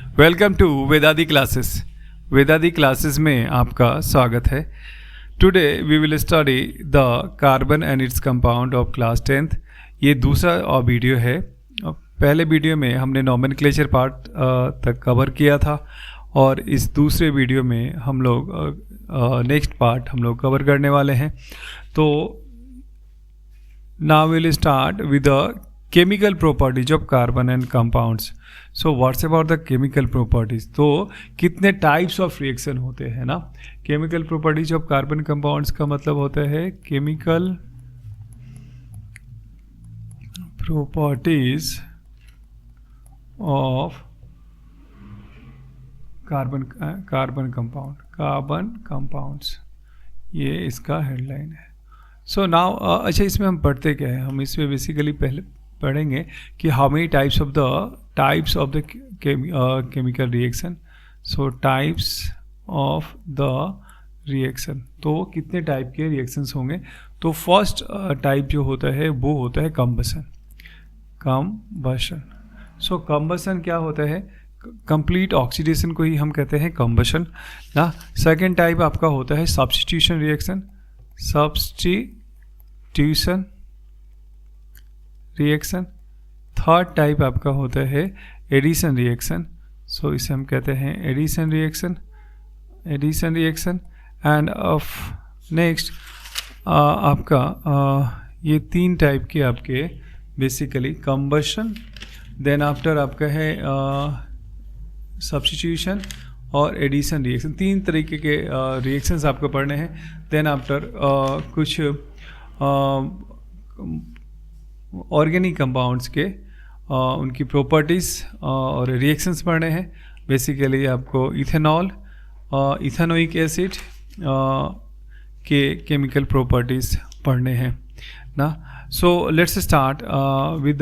Welcome to Vedadi classes. Vedadi classes में आपका स्वागत है। Today we will study the carbon and its compound of class 10th। ये दूसरा वीडियो है। पहले वीडियो में हमने नॉमेनक्लेचर पार्ट तक कवर किया था और इस दूसरे वीडियो में हम लोग नेक्स्ट पार्ट हम लोग कवर करने वाले हैं। तो now will start with the chemical properties of carbon and compounds. So what's about the chemical properties. तो कितने टाइप्स ऑफ रिएक्शन होते हैं ना। Chemical properties of carbon compounds का मतलब होता है chemical properties of carbon compounds, ये इसका हेडलाइन है। सो नाउ अच्छा, इसमें हम पढ़ते क्या है, हम इसमें बेसिकली पहले पढ़ेंगे कि how many types of the chemical reaction. So types of the reaction, तो कितने टाइप के रिएक्शंस होंगे। तो फर्स्ट टाइप जो होता है वो होता है कंबशन। सो कंबशन क्या होता है, कंप्लीट ऑक्सीडेशन को ही हम कहते हैं कंबशन ना। सेकेंड टाइप आपका होता है सब्स्टिट्यूशन रिएक्शन। थर्ड टाइप आपका होता है एडिशन रिएक्शन। सो इसे हम कहते हैं addition reaction. End of next आपका ये तीन टाइप के आपके बेसिकली कंबशन, देन आफ्टर आपका है सब्स्टिट्यूशन और एडिशन रिएक्शन। तीन तरीके के रिएक्शंस आपको पढ़ने हैं। देन आफ्टर कुछ ऑर्गेनिक कंपाउंड्स के उनकी प्रॉपर्टीज़ और रिएक्शंस पढ़ने हैं। बेसिकली आपको इथेनॉल, इथेनोइक एसिड के केमिकल प्रॉपर्टीज़ पढ़ने हैं ना। So let's start with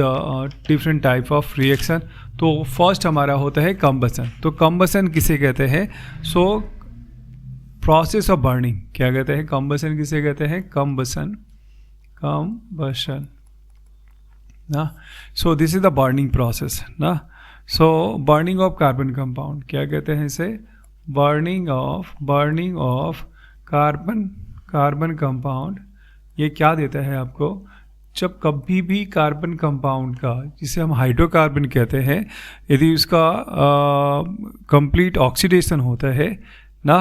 different type of reaction. तो फर्स्ट हमारा होता है कंबशन। तो कंबशन किसे कहते हैं, सो प्रोसेस ऑफ बर्निंग। क्या कहते हैं कंबशन, किसे कहते हैं कंबशन ना। So this is the burning process ना। सो बर्निंग ऑफ कार्बन कंपाउंड, क्या कहते हैं इसे, बर्निंग ऑफ कार्बन कंपाउंड। ये क्या देता है आपको, जब कभी भी कार्बन कंपाउंड का, जिसे हम हाइड्रोकार्बन कहते हैं, यदि उसका कंप्लीट ऑक्सीडेशन होता है ना,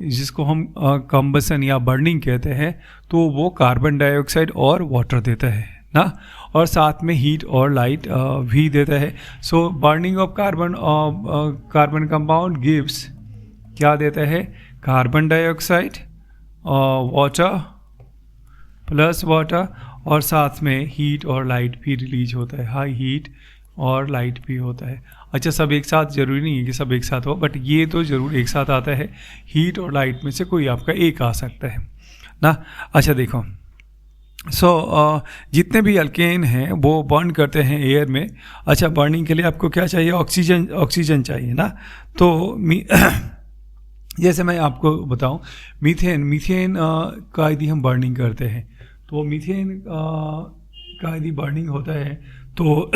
जिसको हम कंबशन या बर्निंग कहते हैं, तो वो कार्बन डाइऑक्साइड और वाटर देता है ना, और साथ में हीट और लाइट भी देता है। So burning of carbon compound gives, क्या देता है, कार्बन डाइऑक्साइड वाटर और साथ में हीट और लाइट भी रिलीज होता है, हाई हीट और लाइट भी होता है। अच्छा, सब एक साथ जरूरी नहीं है कि सब एक साथ हो, बट ये तो ज़रूर एक साथ आता है। हीट और लाइट में से कोई आपका एक आ सकता है ना। अच्छा देखो, जितने भी अल्केन हैं वो बर्न करते हैं एयर में। अच्छा, बर्निंग के लिए आपको क्या चाहिए, ऑक्सीजन चाहिए ना। तो जैसे मैं आपको बताऊं, मीथेन का यदि हम बर्निंग करते हैं, तो मीथेन का यदि बर्निंग होता है तो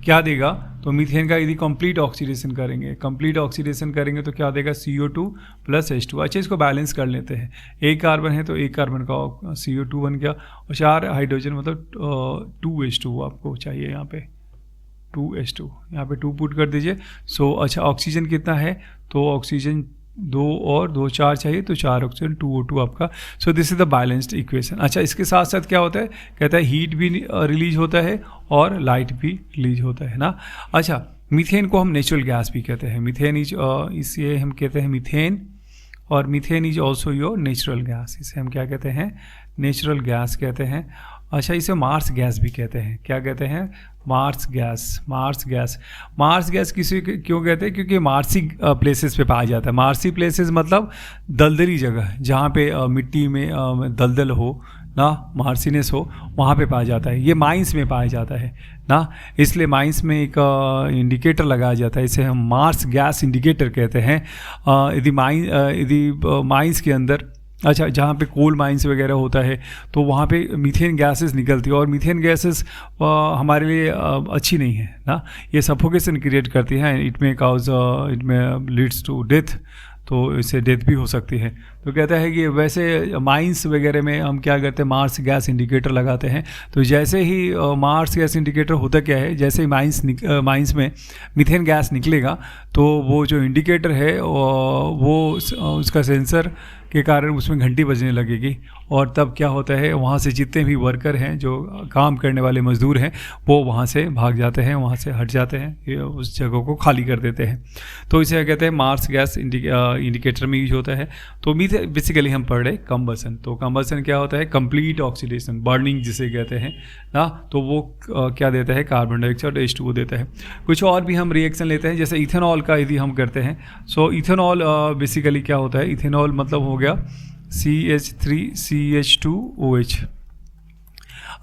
क्या देगा, तो मीथेन का यदि कंप्लीट ऑक्सीडेशन करेंगे तो क्या देगा, CO2 + H2। अच्छा, इसको बैलेंस कर लेते हैं। एक कार्बन है तो एक कार्बन का CO2 बन गया, और 4 हाइड्रोजन मतलब 2H2 आपको चाहिए यहाँ पे, 2H2 यहाँ पे 2 पुट कर दीजिए। सो अच्छा, ऑक्सीजन कितना है, तो ऑक्सीजन 2 और 2 4 चाहिए, तो 4 ऑक्सीजन 2O2 आपका। So this is the balanced equation. अच्छा, इसके साथ साथ क्या होता है, कहता है हीट भी रिलीज होता है और लाइट भी रिलीज होता है ना। अच्छा, मीथेन को हम नेचुरल गैस भी कहते हैं। मीथेन इज इसे हम कहते हैं मीथेन, और methane is also your natural gas. इसे हम क्या कहते हैं, नेचुरल गैस कहते हैं। अच्छा, इसे मार्स गैस भी कहते हैं। क्या कहते हैं, मार्स गैस किसी क्यों कहते हैं, क्योंकि मार्सी प्लेसेस पे पाया जाता है। मार्सी प्लेसेस मतलब दलदली जगह, जहाँ पे मिट्टी में दलदल हो ना, मार्सीनेस हो, वहाँ पे पाया जाता है। ये माइंस में पाया जाता है ना, इसलिए माइंस में एक इंडिकेटर लगाया जाता है, इसे हम मार्स गैस इंडिकेटर कहते हैं। यदि माइंस के अंदर अच्छा, जहाँ पे कोल माइंस वगैरह होता है तो वहाँ पे मीथेन गैसेस निकलती है, और मीथेन गैसेस हमारे लिए अच्छी नहीं है ना, ये सफोकेशन क्रिएट करती है, इट में लीड्स टू डेथ, तो इससे डेथ भी हो सकती है। तो कहता है कि वैसे माइंस वगैरह में हम क्या करते हैं, मार्स गैस इंडिकेटर लगाते हैं। तो जैसे ही मार्स गैस इंडिकेटर होता क्या है, जैसे ही माइंस में मीथेन गैस निकलेगा तो वो जो इंडिकेटर है वो उसका सेंसर के कारण उसमें घंटी बजने लगेगी, और तब क्या होता है, वहाँ से जितने भी वर्कर हैं, जो काम करने वाले मजदूर हैं, वो वहाँ से भाग जाते हैं, वहाँ से हट जाते हैं, ये उस जगह को खाली कर देते हैं। तो इसे कहते हैं मार्स गैस इंडिकेटर में यूज होता है। तो बेसिकली हम पढ़ रहे कंबसन। तो कंबसन क्या होता है, कंप्लीट ऑक्सीडेशन, बर्निंग जिसे कहते हैं ना, तो वो क्या देता है, कार्बन डाइऑक्साइड H2O देता है। कुछ और भी हम रिएक्शन लेते हैं, जैसे इथेनॉल का यदि हम करते हैं। सो इथेनॉल बेसिकली क्या होता है, इथेनॉल मतलब हो गया CH3CH2OH।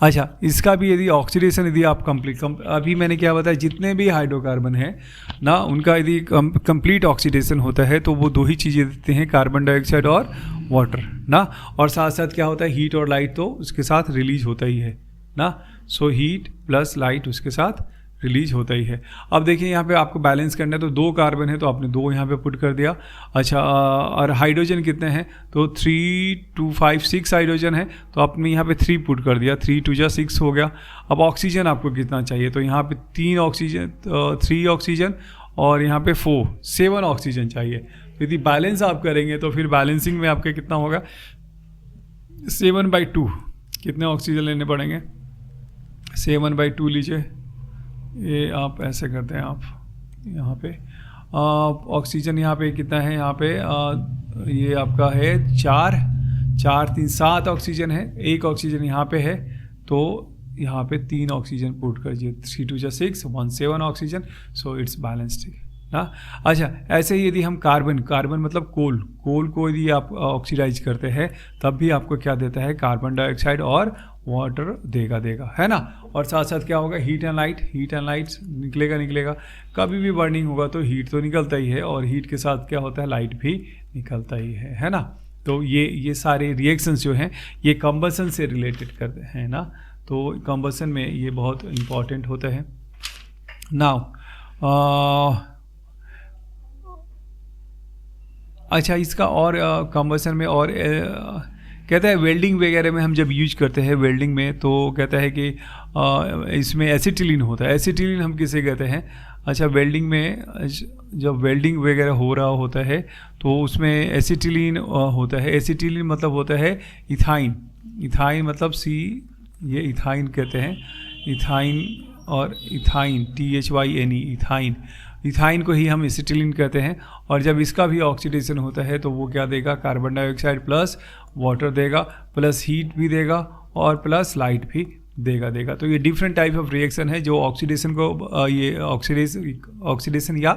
अच्छा, इसका भी यदि ऑक्सीडेशन यदि आप अभी मैंने क्या बताया, जितने भी हाइड्रोकार्बन हैं ना, उनका यदि कंप्लीट ऑक्सीडेशन होता है तो वो दो ही चीज़ें देते हैं, कार्बन डाइऑक्साइड और वाटर ना, और साथ साथ क्या होता है, हीट और लाइट तो उसके साथ रिलीज होता ही है ना। सो हीट प्लस लाइट उसके साथ रिलीज होता ही है। अब देखिए यहाँ पे आपको बैलेंस करना है, तो 2 कार्बन है तो आपने 2 यहाँ पे पुट कर दिया। अच्छा, और हाइड्रोजन कितने हैं, तो 3 2 5 6 हाइड्रोजन है, तो आपने यहाँ पे 3 पुट कर दिया, 3 2 6 हो गया। अब ऑक्सीजन आपको कितना चाहिए, तो यहाँ पे 3 ऑक्सीजन और यहाँ पे 7 ऑक्सीजन चाहिए। तो यदि बैलेंस आप करेंगे तो फिर बैलेंसिंग में आपका कितना होगा, 7/2 कितने ऑक्सीजन लेने पड़ेंगे, 7/2 लीजिए, ये आप ऐसे करते हैं, आप यहाँ पे ऑक्सीजन यहाँ पे कितना है, यहाँ पे ये आपका है 4 3 7 ऑक्सीजन है, 1 ऑक्सीजन यहाँ पे है, तो यहाँ पे 3 ऑक्सीजन पुट कर दिए, 3 2 6 1 7 ऑक्सीजन, सो इट्स बैलेंस्ड ना। अच्छा, ऐसे ही यदि हम कार्बन मतलब कोल को यदि आप ऑक्सीडाइज करते हैं, तब भी आपको क्या देता है, कार्बन डाइऑक्साइड और वाटर देगा, है ना। और साथ साथ क्या होगा, हीट एंड लाइट निकलेगा, कभी भी बर्निंग होगा तो हीट तो निकलता ही है, और हीट के साथ क्या होता है, लाइट भी निकलता ही है ना। तो ये सारे रिएक्शंस जो हैं ये कंबसन से रिलेटेड करते हैं ना, तो कंबसन में ये बहुत इम्पॉर्टेंट होता है। नाउ अच्छा, इसका और कंबसन में और कहता है वेल्डिंग वगैरह में हम जब यूज करते हैं, वेल्डिंग में तो कहता है कि इसमें एसिटिलीन होता है। एसिटिलीन हम किसे कहते हैं, अच्छा, वेल्डिंग में जब वेल्डिंग वगैरह हो रहा होता है तो उसमें एसिटिलीन होता है। एसिटिलीन मतलब होता है इथाइन मतलब ये इथाइन कहते हैं, इथाइन और इथाइन THYNE, इथाइन को ही हम एसिटिलीन कहते हैं। और जब इसका भी ऑक्सीडेशन होता है तो वो क्या देगा, कार्बन डाइऑक्साइड प्लस वाटर देगा, प्लस हीट भी देगा, और प्लस लाइट भी देगा। तो ये डिफरेंट टाइप ऑफ रिएक्शन है जो ऑक्सीडेशन को ये ऑक्सीडेशन या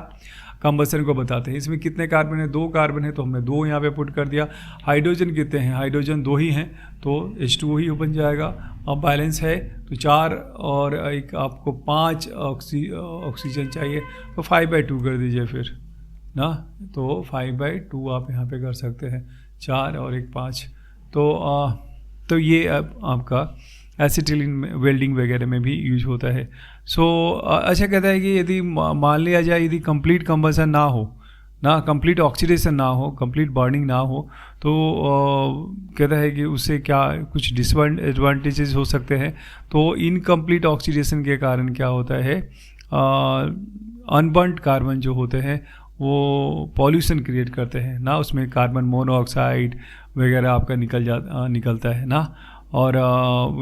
कंबसन को बताते हैं। इसमें कितने कार्बन है, 2 कार्बन है, तो हमने 2 यहाँ पे पुट कर दिया। हाइड्रोजन कितने हैं, हाइड्रोजन 2 ही हैं, तो H2O ही बन जाएगा। अब बैलेंस है तो 4 और एक आपको 5 ऑक्सीजन चाहिए, तो 5/2 कर दीजिए फिर ना, तो 5/2 आप यहाँ पे कर सकते हैं, 4 और 1 5। तो ये आपका एसिटिलीन में वेल्डिंग वगैरह में भी यूज होता है। सो अच्छा, कहता है कि यदि मान लिया जाए यदि कंप्लीट कंबसन ना हो ना, कंप्लीट ऑक्सीडेशन ना हो, कंप्लीट बर्निंग ना हो, तो कहता है कि उससे क्या कुछ डिसएडवांटेजेस हो सकते हैं। तो इनकम्प्लीट ऑक्सीडेशन के कारण क्या होता है, अनबर्न्ड कार्बन जो होते हैं वो पॉल्यूशन क्रिएट करते हैं ना, उसमें कार्बन मोनोऑक्साइड वगैरह आपका निकलता है ना, और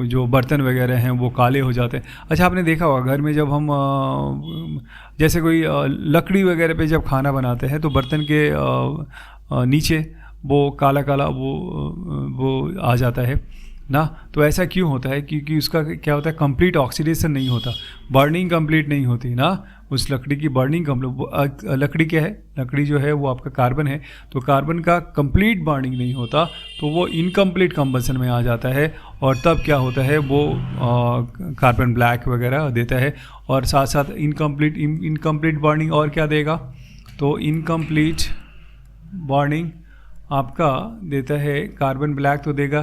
जो बर्तन वगैरह हैं वो काले हो जाते हैं। अच्छा, आपने देखा होगा घर में जब हम जैसे कोई लकड़ी वगैरह पे जब खाना बनाते हैं तो बर्तन के नीचे वो काला वो आ जाता है ना। तो ऐसा क्यों होता है, क्योंकि उसका क्या होता है, कंप्लीट ऑक्सीडेशन नहीं होता, बर्निंग कंप्लीट नहीं होती ना, उस लकड़ी की बर्निंग लकड़ी क्या है, लकड़ी जो है वो आपका कार्बन है, तो कार्बन का कंप्लीट बर्निंग नहीं होता, तो वो इनकम्प्लीट कंबसन में आ जाता है, और तब क्या होता है वो कार्बन ब्लैक वगैरह देता है। और साथ साथ इनकम्प्लीट बर्निंग और क्या देगा, तो इनकम्प्लीट बर्निंग आपका देता है कार्बन ब्लैक, तो देगा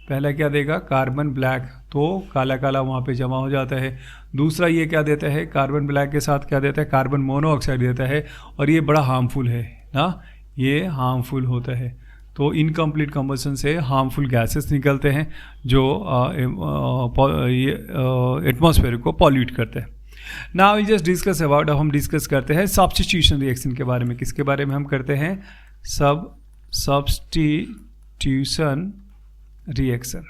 पहला क्या देगा, कार्बन ब्लैक, तो काला काला वहाँ पे जमा हो जाता है। दूसरा ये क्या देता है, कार्बन ब्लैक के साथ क्या देता है, कार्बन मोनोऑक्साइड देता है, और ये बड़ा हार्मफुल है ना, ये हार्मफुल होता है। तो इनकम्प्लीट कंबशन से हार्मफुल गैसेस निकलते हैं जो एटमॉस्फेयर को पॉल्यूट करते हैं। Now we just discuss about, अब हम डिस्कस करते हैं सब्स्टिट्यूशन रिएक्शन के बारे में। किसके बारे में हम करते हैं, सब्स्टिट्यूशन रिएक्शन।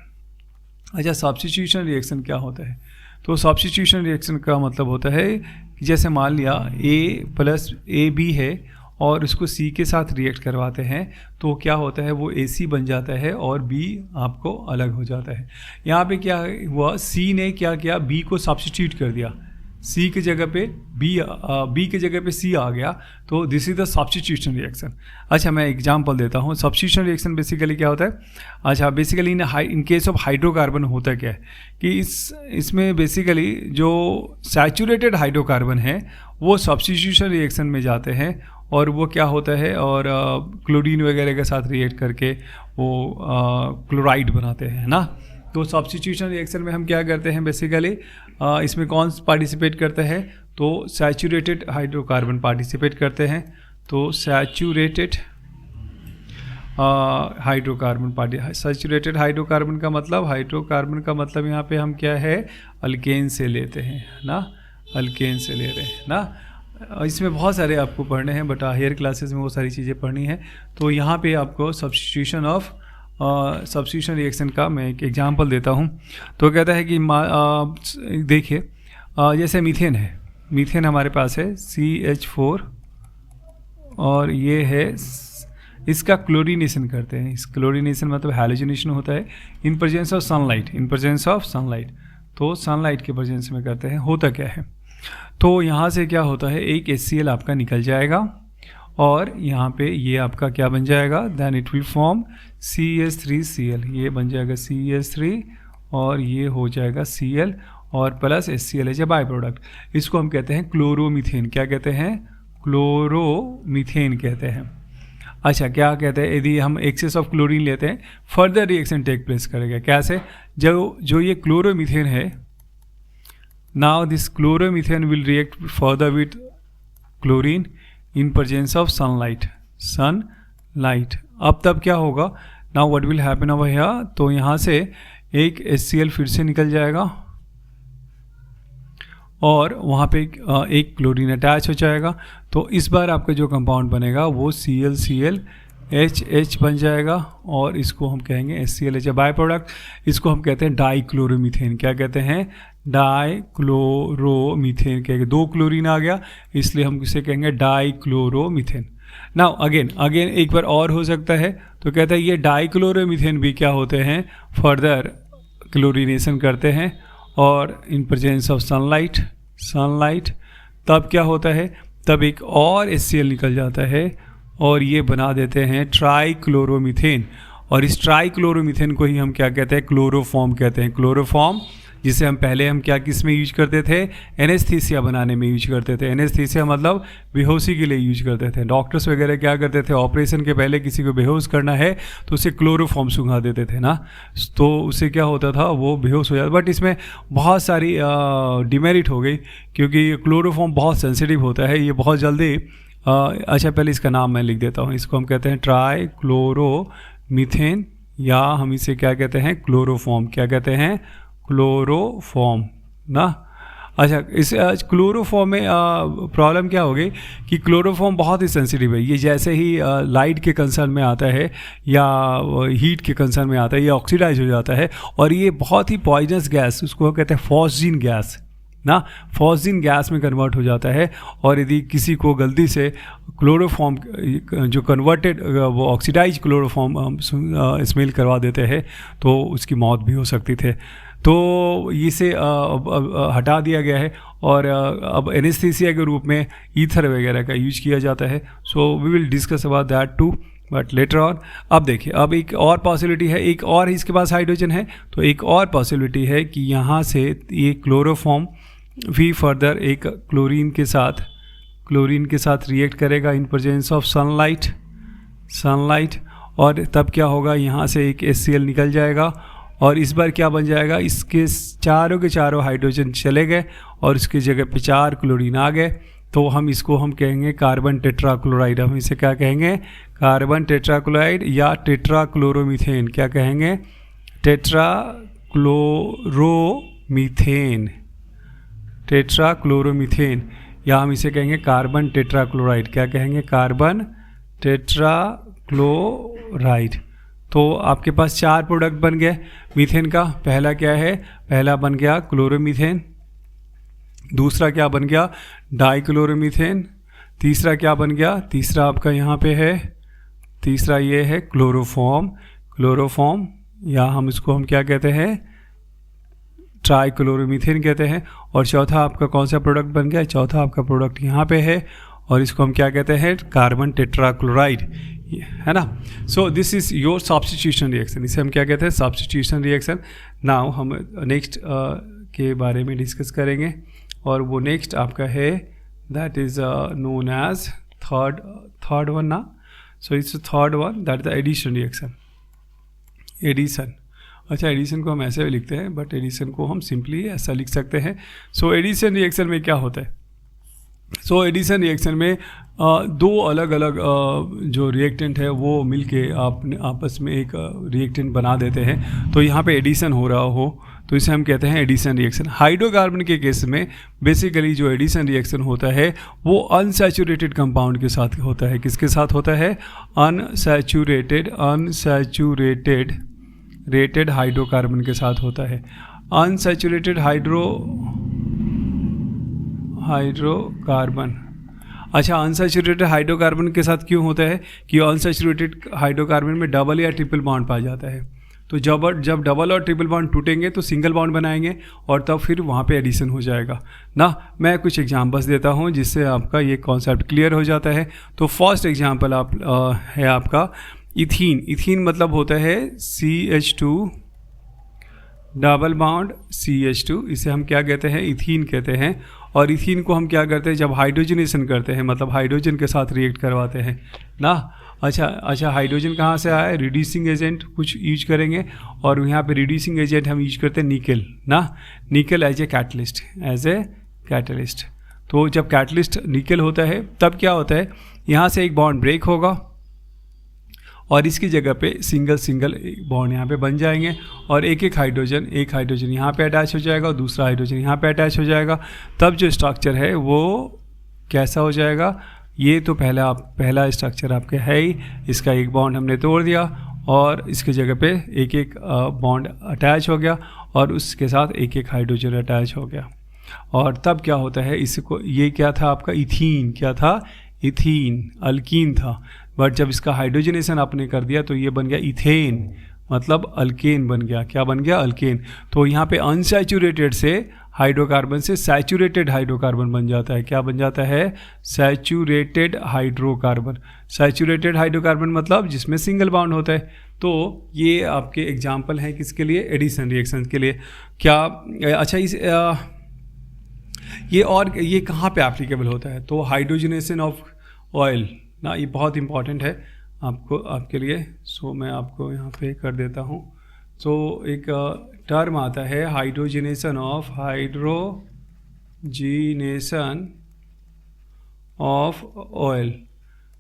अच्छा, सब्स्टिट्यूशन रिएक्शन क्या होता है, तो सब्स्टिट्यूशन रिएक्शन का मतलब होता है कि जैसे मान लिया A+AB है और उसको C के साथ रिएक्ट करवाते हैं, तो क्या होता है, वो AC बन जाता है और B आपको अलग हो जाता है। यहाँ पे क्या हुआ, C ने क्या किया, B को सब्स्टिट्यूट कर दिया, C की जगह पे B की जगह पे C आ गया, तो this is the substitution reaction. अच्छा, मैं एग्जांपल देता हूँ। सब्स्टिट्यूशन रिएक्शन बेसिकली क्या होता है, अच्छा basically in case of hydrocarbon होता क्या है कि इसमें बेसिकली जो सैचुरेटेड हाइड्रोकार्बन है वो सब्स्टिट्यूशन रिएक्शन में जाते हैं, और वो क्या होता है, और क्लोरीन वगैरह के साथ रिएक्ट करके वो क्लोराइड बनाते हैं ना। तो सब्स्टिट्यूशन रिएक्शन में हम क्या करते हैं बेसिकली, इसमें कौन पार्टिसिपेट करते हैं, तो सैचुरेटेड हाइड्रोकार्बन पार्टिसिपेट करते हैं। तो सैचुरेटेड हाइड्रोकार्बन का मतलब यहाँ पे हम क्या है, अल्केन से लेते हैं ना, अल्केन से ले रहे हैं ना। इसमें बहुत सारे आपको पढ़ने हैं, बट हायर क्लासेस में वो सारी चीज़ें पढ़नी है। तो यहाँ पे आपको सब्स्टिट्यूशन रिएक्शन का मैं एक एग्जांपल देता हूँ। तो कहता है कि देखिए, जैसे मीथेन है, मीथेन हमारे पास है CH4, और ये है, इसका क्लोरीनेशन करते हैं। इस क्लोरीनेशन मतलब हैलोजनेशन होता है इन प्रेजेंस ऑफ सनलाइट, तो सनलाइट के प्रेजेंस में करते हैं। होता क्या है, तो यहाँ से क्या होता है, एक HCl आपका निकल जाएगा, और यहाँ पे ये आपका क्या बन जाएगा, then it will form CH3Cl, ये बन जाएगा CH3, और ये हो जाएगा Cl, और plus HCl as a by product. इसको हम कहते हैं क्लोरोमीथेन। क्या कहते हैं, क्लोरोमीथेन कहते हैं। अच्छा, क्या कहते हैं, यदि हम एक्सेस ऑफ क्लोरीन लेते हैं, फर्दर रिएक्शन टेक प्लेस करेगा। कैसे, जो ये क्लोरोमीथेन है, now this chloromethane will react further with chlorine in presence of sunlight. अब तब क्या होगा, now what will happen over here, तो यहाँ से एक HCl फिर से निकल जाएगा, और वहाँ पे एक क्लोरीन अटैच हो जाएगा। तो इस बार आपका जो कंपाउंड बनेगा वो ClClHH बन जाएगा, और इसको हम कहेंगे HCl as a by product. इसको हम कहते हैं डाइक्लोरोमीथेन। क्या कहते हैं, डाइक्लोरोमीथेन कहेंगे, 2 क्लोरीन आ गया, इसलिए हम इसे कहेंगे डाइक्लोरोमीथेन। नाउ अगेन एक बार और हो सकता है, तो कहता है ये डाइक्लोरोमीथेन भी क्या होते हैं, फर्दर क्लोरीनेशन करते हैं, और इन प्रेजेंस ऑफ सनलाइट तब क्या होता है, तब एक और HCl निकल जाता है, और ये बना देते हैं ट्राइक्लोरोमीथेन। और इस ट्राइक्लोरोमीथेन को ही हम क्या कहते हैं, क्लोरोफॉर्म कहते हैं। क्लोरोफॉर्म जिसे हम पहले क्या किस में यूज करते थे, एनेस्थीसिया बनाने में यूज करते थे। एनेस्थीसिया मतलब बेहोशी के लिए यूज करते थे। डॉक्टर्स वगैरह क्या करते थे, ऑपरेशन के पहले किसी को बेहोश करना है तो उसे क्लोरोफॉर्म सुंघा देते थे ना, तो उससे क्या होता था, वो बेहोश हो जाता। बट इसमें बहुत सारी डिमेरिट हो गई, क्योंकि क्लोरोफॉर्म बहुत सेंसिटिव होता है, ये बहुत जल्दी अच्छा पहले इसका नाम मैं लिख देता हूँ। इसको हम कहते हैं ट्राइक्लोरोमीथेन, या हम इसे क्या कहते हैं, क्लोरोफॉर्म। क्या कहते हैं, क्लोरोफॉर्म ना। अच्छा, इस क्लोरोफॉर्म में प्रॉब्लम क्या हो गई कि क्लोरोफॉर्म बहुत ही सेंसिटिव है। ये जैसे ही लाइट के कंसर्न में आता है या हीट के कंसर्न में आता है, ये ऑक्सीडाइज हो जाता है, और ये बहुत ही पॉइजनस गैस, उसको कहते हैं फॉस्जीन गैस ना, फॉस्जीन गैस में कन्वर्ट हो जाता है। और यदि किसी को गलती से क्लोरोफॉर्म जो कन्वर्टेड वो ऑक्सीडाइज क्लोरोफॉर्म स्मेल करवा देते हैं तो उसकी मौत भी हो सकती थी। तो इसे हटा दिया गया है, और अब एनेस्थीसिया के रूप में ईथर वगैरह का यूज किया जाता है। So we will discuss about that too, but later on. अब देखिए, अब एक और पॉसिबिलिटी है, एक और इसके पास हाइड्रोजन है, तो एक और पॉसिबिलिटी है कि यहाँ से ये क्लोरोफॉर्म भी फर्दर एक क्लोरीन के साथ रिएक्ट करेगा इन प्रेजेंस ऑफ सनलाइट, और तब क्या होगा, यहाँ से एक HCl निकल जाएगा और इस बार क्या बन जाएगा, इसके चारों के चारों हाइड्रोजन चले गए और उसकी जगह पे 4 क्लोरीन आ गए। तो हम इसको हम कहेंगे कार्बन टेट्राक्लोराइड। हम इसे क्या कहेंगे, कार्बन टेट्राक्लोराइड या टेट्राक्लोरोमीथेन। क्या कहेंगे, टेट्राक्लोरोमीथेन, टेट्राक्लोरोमीथेन, या हम इसे कहेंगे कार्बन टेट्राक्लोराइड। क्या कहेंगे, कार्बन टेट्राक्लोराइड। तो आपके पास 4 प्रोडक्ट बन गए मीथेन का। पहला क्या है, पहला बन गया क्लोरोमीथेन, दूसरा क्या बन गया, डाइक्लोरोमीथेन, तीसरा क्या बन गया, तीसरा आपका यहाँ पे है, तीसरा ये है क्लोरोफॉर्म, क्लोरोफॉर्म, या हम इसको हम क्या कहते हैं, ट्राइक्लोरोमीथेन कहते हैं। और चौथा आपका कौन सा प्रोडक्ट बन गया, चौथा आपका प्रोडक्ट यहाँ पे है और इसको हम क्या कहते हैं, कार्बन टेट्राक्लोराइड, है ना। So this is your substitution reaction, इसे हम क्या कहते हैं, सब्स्टिट्यूशन रिएक्शन। नाउ हम नेक्स्ट के बारे में डिस्कस करेंगे और वो नेक्स्ट आपका है that is known as third one ना। So it's third one, that is the addition reaction. Addition, अच्छा एडिशन को हम ऐसे भी लिखते हैं, बट एडिशन को हम सिंपली ऐसा लिख सकते हैं। सो एडिशन रिएक्शन में क्या होता है, सो एडिशन रिएक्शन में दो अलग अलग जो रिएक्टेंट है वो मिलके आपस में एक रिएक्टेंट बना देते हैं। तो यहाँ पे एडिशन हो रहा हो तो इसे हम कहते हैं एडिशन रिएक्शन। हाइड्रोकार्बन के केस में बेसिकली जो एडिशन रिएक्शन होता है वो अनसैचुरेटेड कंपाउंड के साथ होता है। किसके साथ होता है, अनसैचुरेटेड हाइड्रोकार्बन के साथ होता है। अनसैचुरेटेड हाइड्रोकार्बन, अच्छा अनसैचुरेटेड हाइड्रोकार्बन के साथ क्यों होता है कि अनसैचुरेटेड हाइड्रोकार्बन में डबल या ट्रिपल बॉन्ड पाया जाता है। तो जब डबल और ट्रिपल बॉन्ड टूटेंगे तो सिंगल बॉन्ड बनाएंगे और तब फिर वहाँ पे एडिशन हो जाएगा ना। मैं कुछ एग्जांपल्स देता हूँ जिससे आपका ये कॉन्सेप्ट क्लियर हो जाता है। तो फर्स्ट एग्जांपल है आपका इथीन। इथीन मतलब होता है CH2 डबल बॉन्ड CH2, इसे हम क्या कहते हैं, इथीन कहते हैं। और इथीन को हम क्या करते हैं, जब हाइड्रोजनेशन करते हैं मतलब हाइड्रोजन के साथ रिएक्ट करवाते हैं ना। अच्छा हाइड्रोजन कहाँ से आया है, रिड्यूसिंग एजेंट कुछ यूज करेंगे और यहाँ पे रिड्यूसिंग एजेंट हम यूज करते हैं निकल ना, निकल एज ए कैटलिस्ट। तो जब कैटलिस्ट निकल होता है तब क्या होता है, यहाँ से एक बॉन्ड ब्रेक होगा और इसकी जगह पे सिंगल बॉन्ड यहाँ पे बन जाएंगे और एक हाइड्रोजन यहाँ पे अटैच हो जाएगा और दूसरा हाइड्रोजन यहाँ पे अटैच हो जाएगा। तब जो स्ट्रक्चर है वो कैसा हो जाएगा, ये तो पहला स्ट्रक्चर आपके है ही, इसका एक बॉन्ड हमने तोड़ दिया और इसकी जगह पे एक बॉन्ड अटैच हो गया और उसके साथ एक हाइड्रोजन अटैच हो गया। और तब क्या होता है, इसको ये क्या था आपका इथीन, क्या था इथीन, अल्कीन था। बट जब इसका हाइड्रोजनेशन आपने कर दिया तो ये बन गया इथेन, मतलब अल्केन बन गया। क्या बन गया, अल्केन। तो यहाँ पे अनसैचुरेटेड से हाइड्रोकार्बन से सैचुरेटेड हाइड्रोकार्बन बन जाता है। क्या बन जाता है, सैचुरेटेड हाइड्रोकार्बन। सैचुरेटेड हाइड्रोकार्बन मतलब जिसमें सिंगल बॉन्ड होता है। तो ये आपके एग्जाम्पल हैं किसके लिए, एडिशन रिएक्शन के लिए। क्या अच्छा ये कहाँ पे एप्लीकेबल होता है, तो हाइड्रोजनेशन ऑफ ऑयल ना, ये बहुत इंपॉर्टेंट है आपके लिए। सो मैं आपको यहाँ पे कर देता हूँ। तो एक टर्म आता है hydrogenation of oil.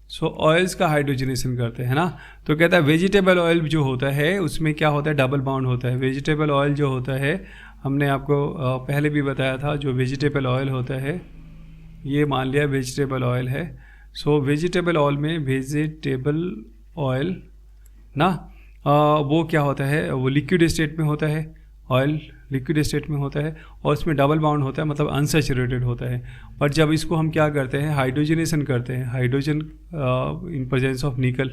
So oils का हाइड्रोजनेशन करते हैं ना। तो कहता है वेजिटेबल ऑयल जो होता है उसमें क्या होता है, डबल बॉन्ड होता है। वेजिटेबल ऑयल जो होता है हमने आपको पहले भी बताया था, जो वेजिटेबल ऑयल होता है ये मान लिया वेजिटेबल ऑयल है। सो वेजिटेबल ऑयल ना वो क्या होता है, वो लिक्विड स्टेट में होता है, ऑयल लिक्विड स्टेट में होता है और उसमें डबल बाउंड होता है, मतलब अनसैचुरेटेड होता है। पर जब इसको हम क्या करते हैं, हाइड्रोजनेशन करते हैं, हाइड्रोजन इन प्रेजेंस ऑफ निकल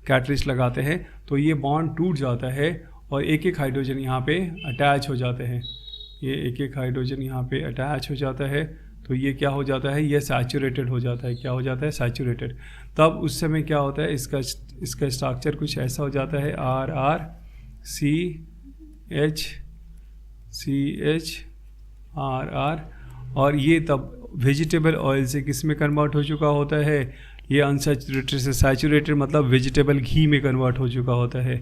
कैटलिस्ट लगाते हैं तो ये बॉन्ड टूट जाता है और एक हाइड्रोजन यहाँ पे अटैच हो जाते हैं। ये एक हाइड्रोजन यहाँ पे अटैच हो जाता है तो ये क्या हो जाता है, ये सैचुरेटेड हो जाता है। क्या हो जाता है, सैचुरेटेड। तब उस समय क्या होता है, इसका स्ट्रक्चर कुछ ऐसा हो जाता है, RR CH और ये तब वेजिटेबल ऑयल से किस में कन्वर्ट हो चुका होता है, ये अनसैचुरेटेड से सैचुरेटेड मतलब वेजिटेबल घी में कन्वर्ट हो चुका होता है।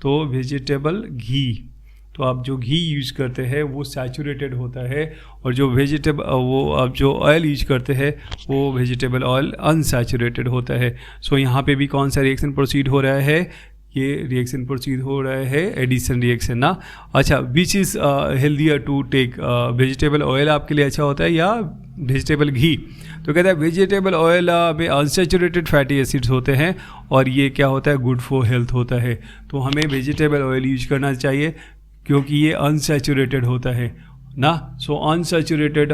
तो वेजिटेबल घी, तो आप जो घी यूज करते हैं वो सैचुरेटेड होता है, और जो वो आप जो ऑयल यूज करते हैं वो वेजिटेबल ऑयल अनसैचुरेटेड होता है। सो यहाँ पे भी कौन सा रिएक्शन प्रोसीड हो रहा है, ये रिएक्शन प्रोसीड हो रहा है एडिशन रिएक्शन ना। अच्छा, which is healthier to take, vegetable oil आपके लिए अच्छा होता है या वेजिटेबल घी? तो कहता है वेजिटेबल ऑयल में अनसैचुरेटेड फैटी एसिड्स होते हैं और ये क्या होता है, गुड फॉर हेल्थ होता है। तो हमें वेजिटेबल ऑयल यूज करना चाहिए क्योंकि ये अनसैचुरेटेड होता है ना। सो अनसैचुरेटेड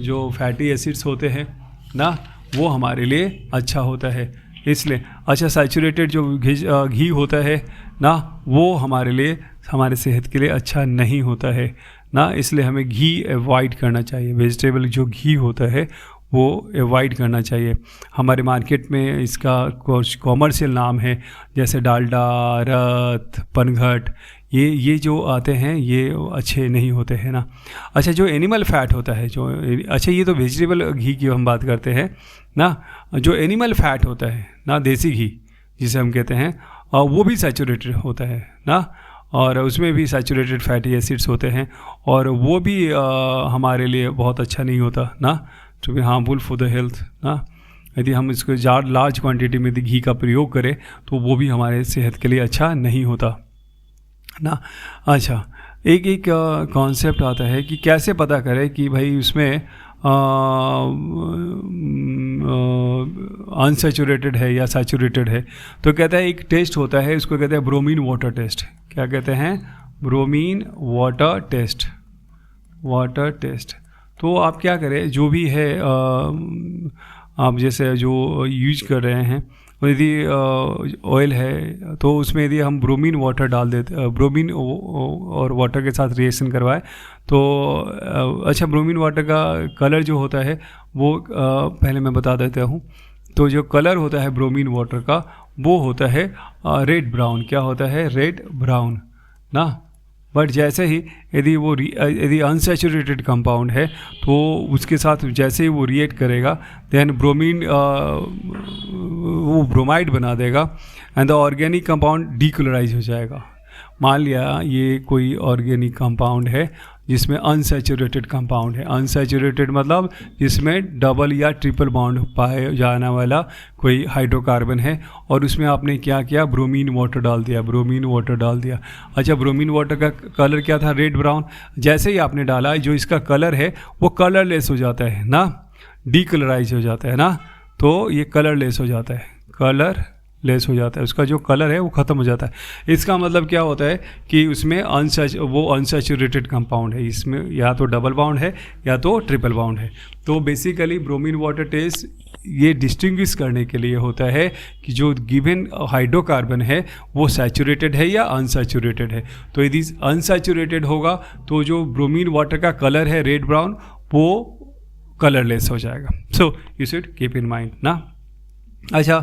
जो फैटी एसिड्स होते हैं ना वो हमारे लिए अच्छा होता है इसलिए। अच्छा, सैचुरेटेड जो घी होता है ना वो हमारे लिए, हमारे सेहत के लिए अच्छा नहीं होता है ना, इसलिए हमें घी अवॉइड करना चाहिए। वेजिटेबल जो घी होता है वो अवॉइड करना चाहिए। हमारे मार्केट में इसका कुछ कॉमर्शियल नाम है जैसे डालडा, रत, पनघट, ये जो आते हैं ये अच्छे नहीं होते हैं ना। अच्छा, जो एनिमल फैट होता है जो, अच्छा ये तो वेजिटेबल घी की हम बात करते हैं ना। जो एनिमल फैट होता है ना, देसी घी जिसे हम कहते हैं, वो भी सैचुरेटेड होता है ना, और उसमें भी सैचुरेटेड फैटी एसिड्स होते हैं और वो भी हमारे लिए बहुत अच्छा नहीं होता ना, to be harmful for the health ना। यदि हम इसको लार्ज क्वांटिटी में घी का प्रयोग करें तो वो भी हमारे सेहत के लिए अच्छा नहीं होता ना। अच्छा, एक कॉन्सेप्ट आता है कि कैसे पता करें कि भाई उसमें अनसैचुरेटेड है या सैचुरेटेड है। तो कहता है एक टेस्ट होता है, उसको कहते हैं ब्रोमीन वाटर टेस्ट। क्या कहते हैं? Bromine water test, water test. तो आप क्या करें, जो भी है आप जैसे जो यूज कर रहे हैं, यदि ऑयल है तो उसमें यदि हम ब्रोमीन वाटर डाल देते, ब्रोमीन और वाटर के साथ रिएक्शन करवाए तो अच्छा, ब्रोमीन वाटर का कलर जो होता है वो पहले मैं बता देता हूँ। तो जो कलर होता है ब्रोमीन वाटर का वो होता है रेड ब्राउन। क्या होता है? रेड ब्राउन ना। बट जैसे ही यदि अनसैचुरेटेड कंपाउंड है तो उसके साथ जैसे ही वो रिएक्ट करेगा देन ब्रोमीन वो ब्रोमाइड बना देगा and the organic compound decolourise हो जाएगा। मान लिया ये कोई ऑर्गेनिक कंपाउंड है जिसमें अनसैचुरेटेड कंपाउंड है। अनसैचुरेटेड मतलब जिसमें डबल या ट्रिपल बॉन्ड पाए जाने वाला कोई हाइड्रोकार्बन है और उसमें आपने क्या किया, ब्रोमीन वाटर डाल दिया, ब्रोमीन वाटर डाल दिया। अच्छा, ब्रोमीन वाटर का कलर क्या था? Red brown. जैसे ही आपने डाला जो इसका कलर है वो कलरलेस हो जाता है ना, डीकलराइज हो जाता है ना। तो ये कलरलेस हो जाता है, कलर लेस हो जाता है, उसका जो कलर है वो ख़त्म हो जाता है। इसका मतलब क्या होता है कि उसमें वो अनसैचुरेटेड कंपाउंड है, इसमें या तो डबल बाउंड है या तो ट्रिपल बाउंड है। तो बेसिकली ब्रोमीन वाटर टेस्ट ये डिस्टिंग्विश करने के लिए होता है कि जो गिवन हाइड्रोकार्बन है वो सैचुरेटेड है या अनसैचुरेटेड है। तो यदि अनसैचुरेटेड होगा तो जो ब्रोमीन वाटर का कलर है रेड ब्राउन वो कलरलेस हो जाएगा। So you should keep in mind ना। अच्छा,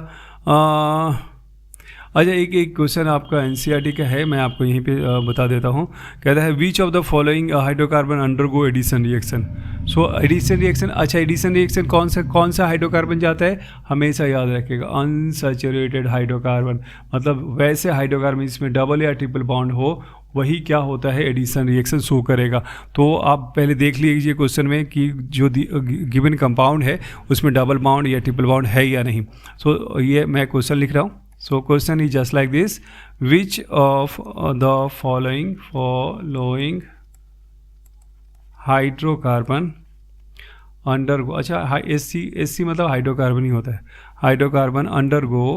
एक क्वेश्चन आपका एनसीईआरटी का है, मैं आपको यहीं पे बता देता हूँ। कहता है which of the following hydrocarbon undergo addition reaction. So addition reaction, अच्छा एडिशन रिएक्शन कौन सा हाइड्रोकार्बन जाता है, हमेशा याद रखिएगा अनसैचुरेटेड हाइड्रोकार्बन। मतलब वैसे हाइड्रोकार्बन जिसमें डबल या ट्रिपल बॉन्ड हो वही क्या होता है, एडिशन रिएक्शन शो करेगा। तो आप पहले देख लीजिए क्वेश्चन में कि जो गिवन कंपाउंड है उसमें डबल बाउंड या ट्रिपल बाउंड है या नहीं। सो ये मैं क्वेश्चन लिख रहा हूँ। So question is just like this, which of the following hydrocarbon undergo, अच्छा एससी मतलब हाइड्रोकार्बन ही होता है, हाइड्रोकार्बन अंडरगो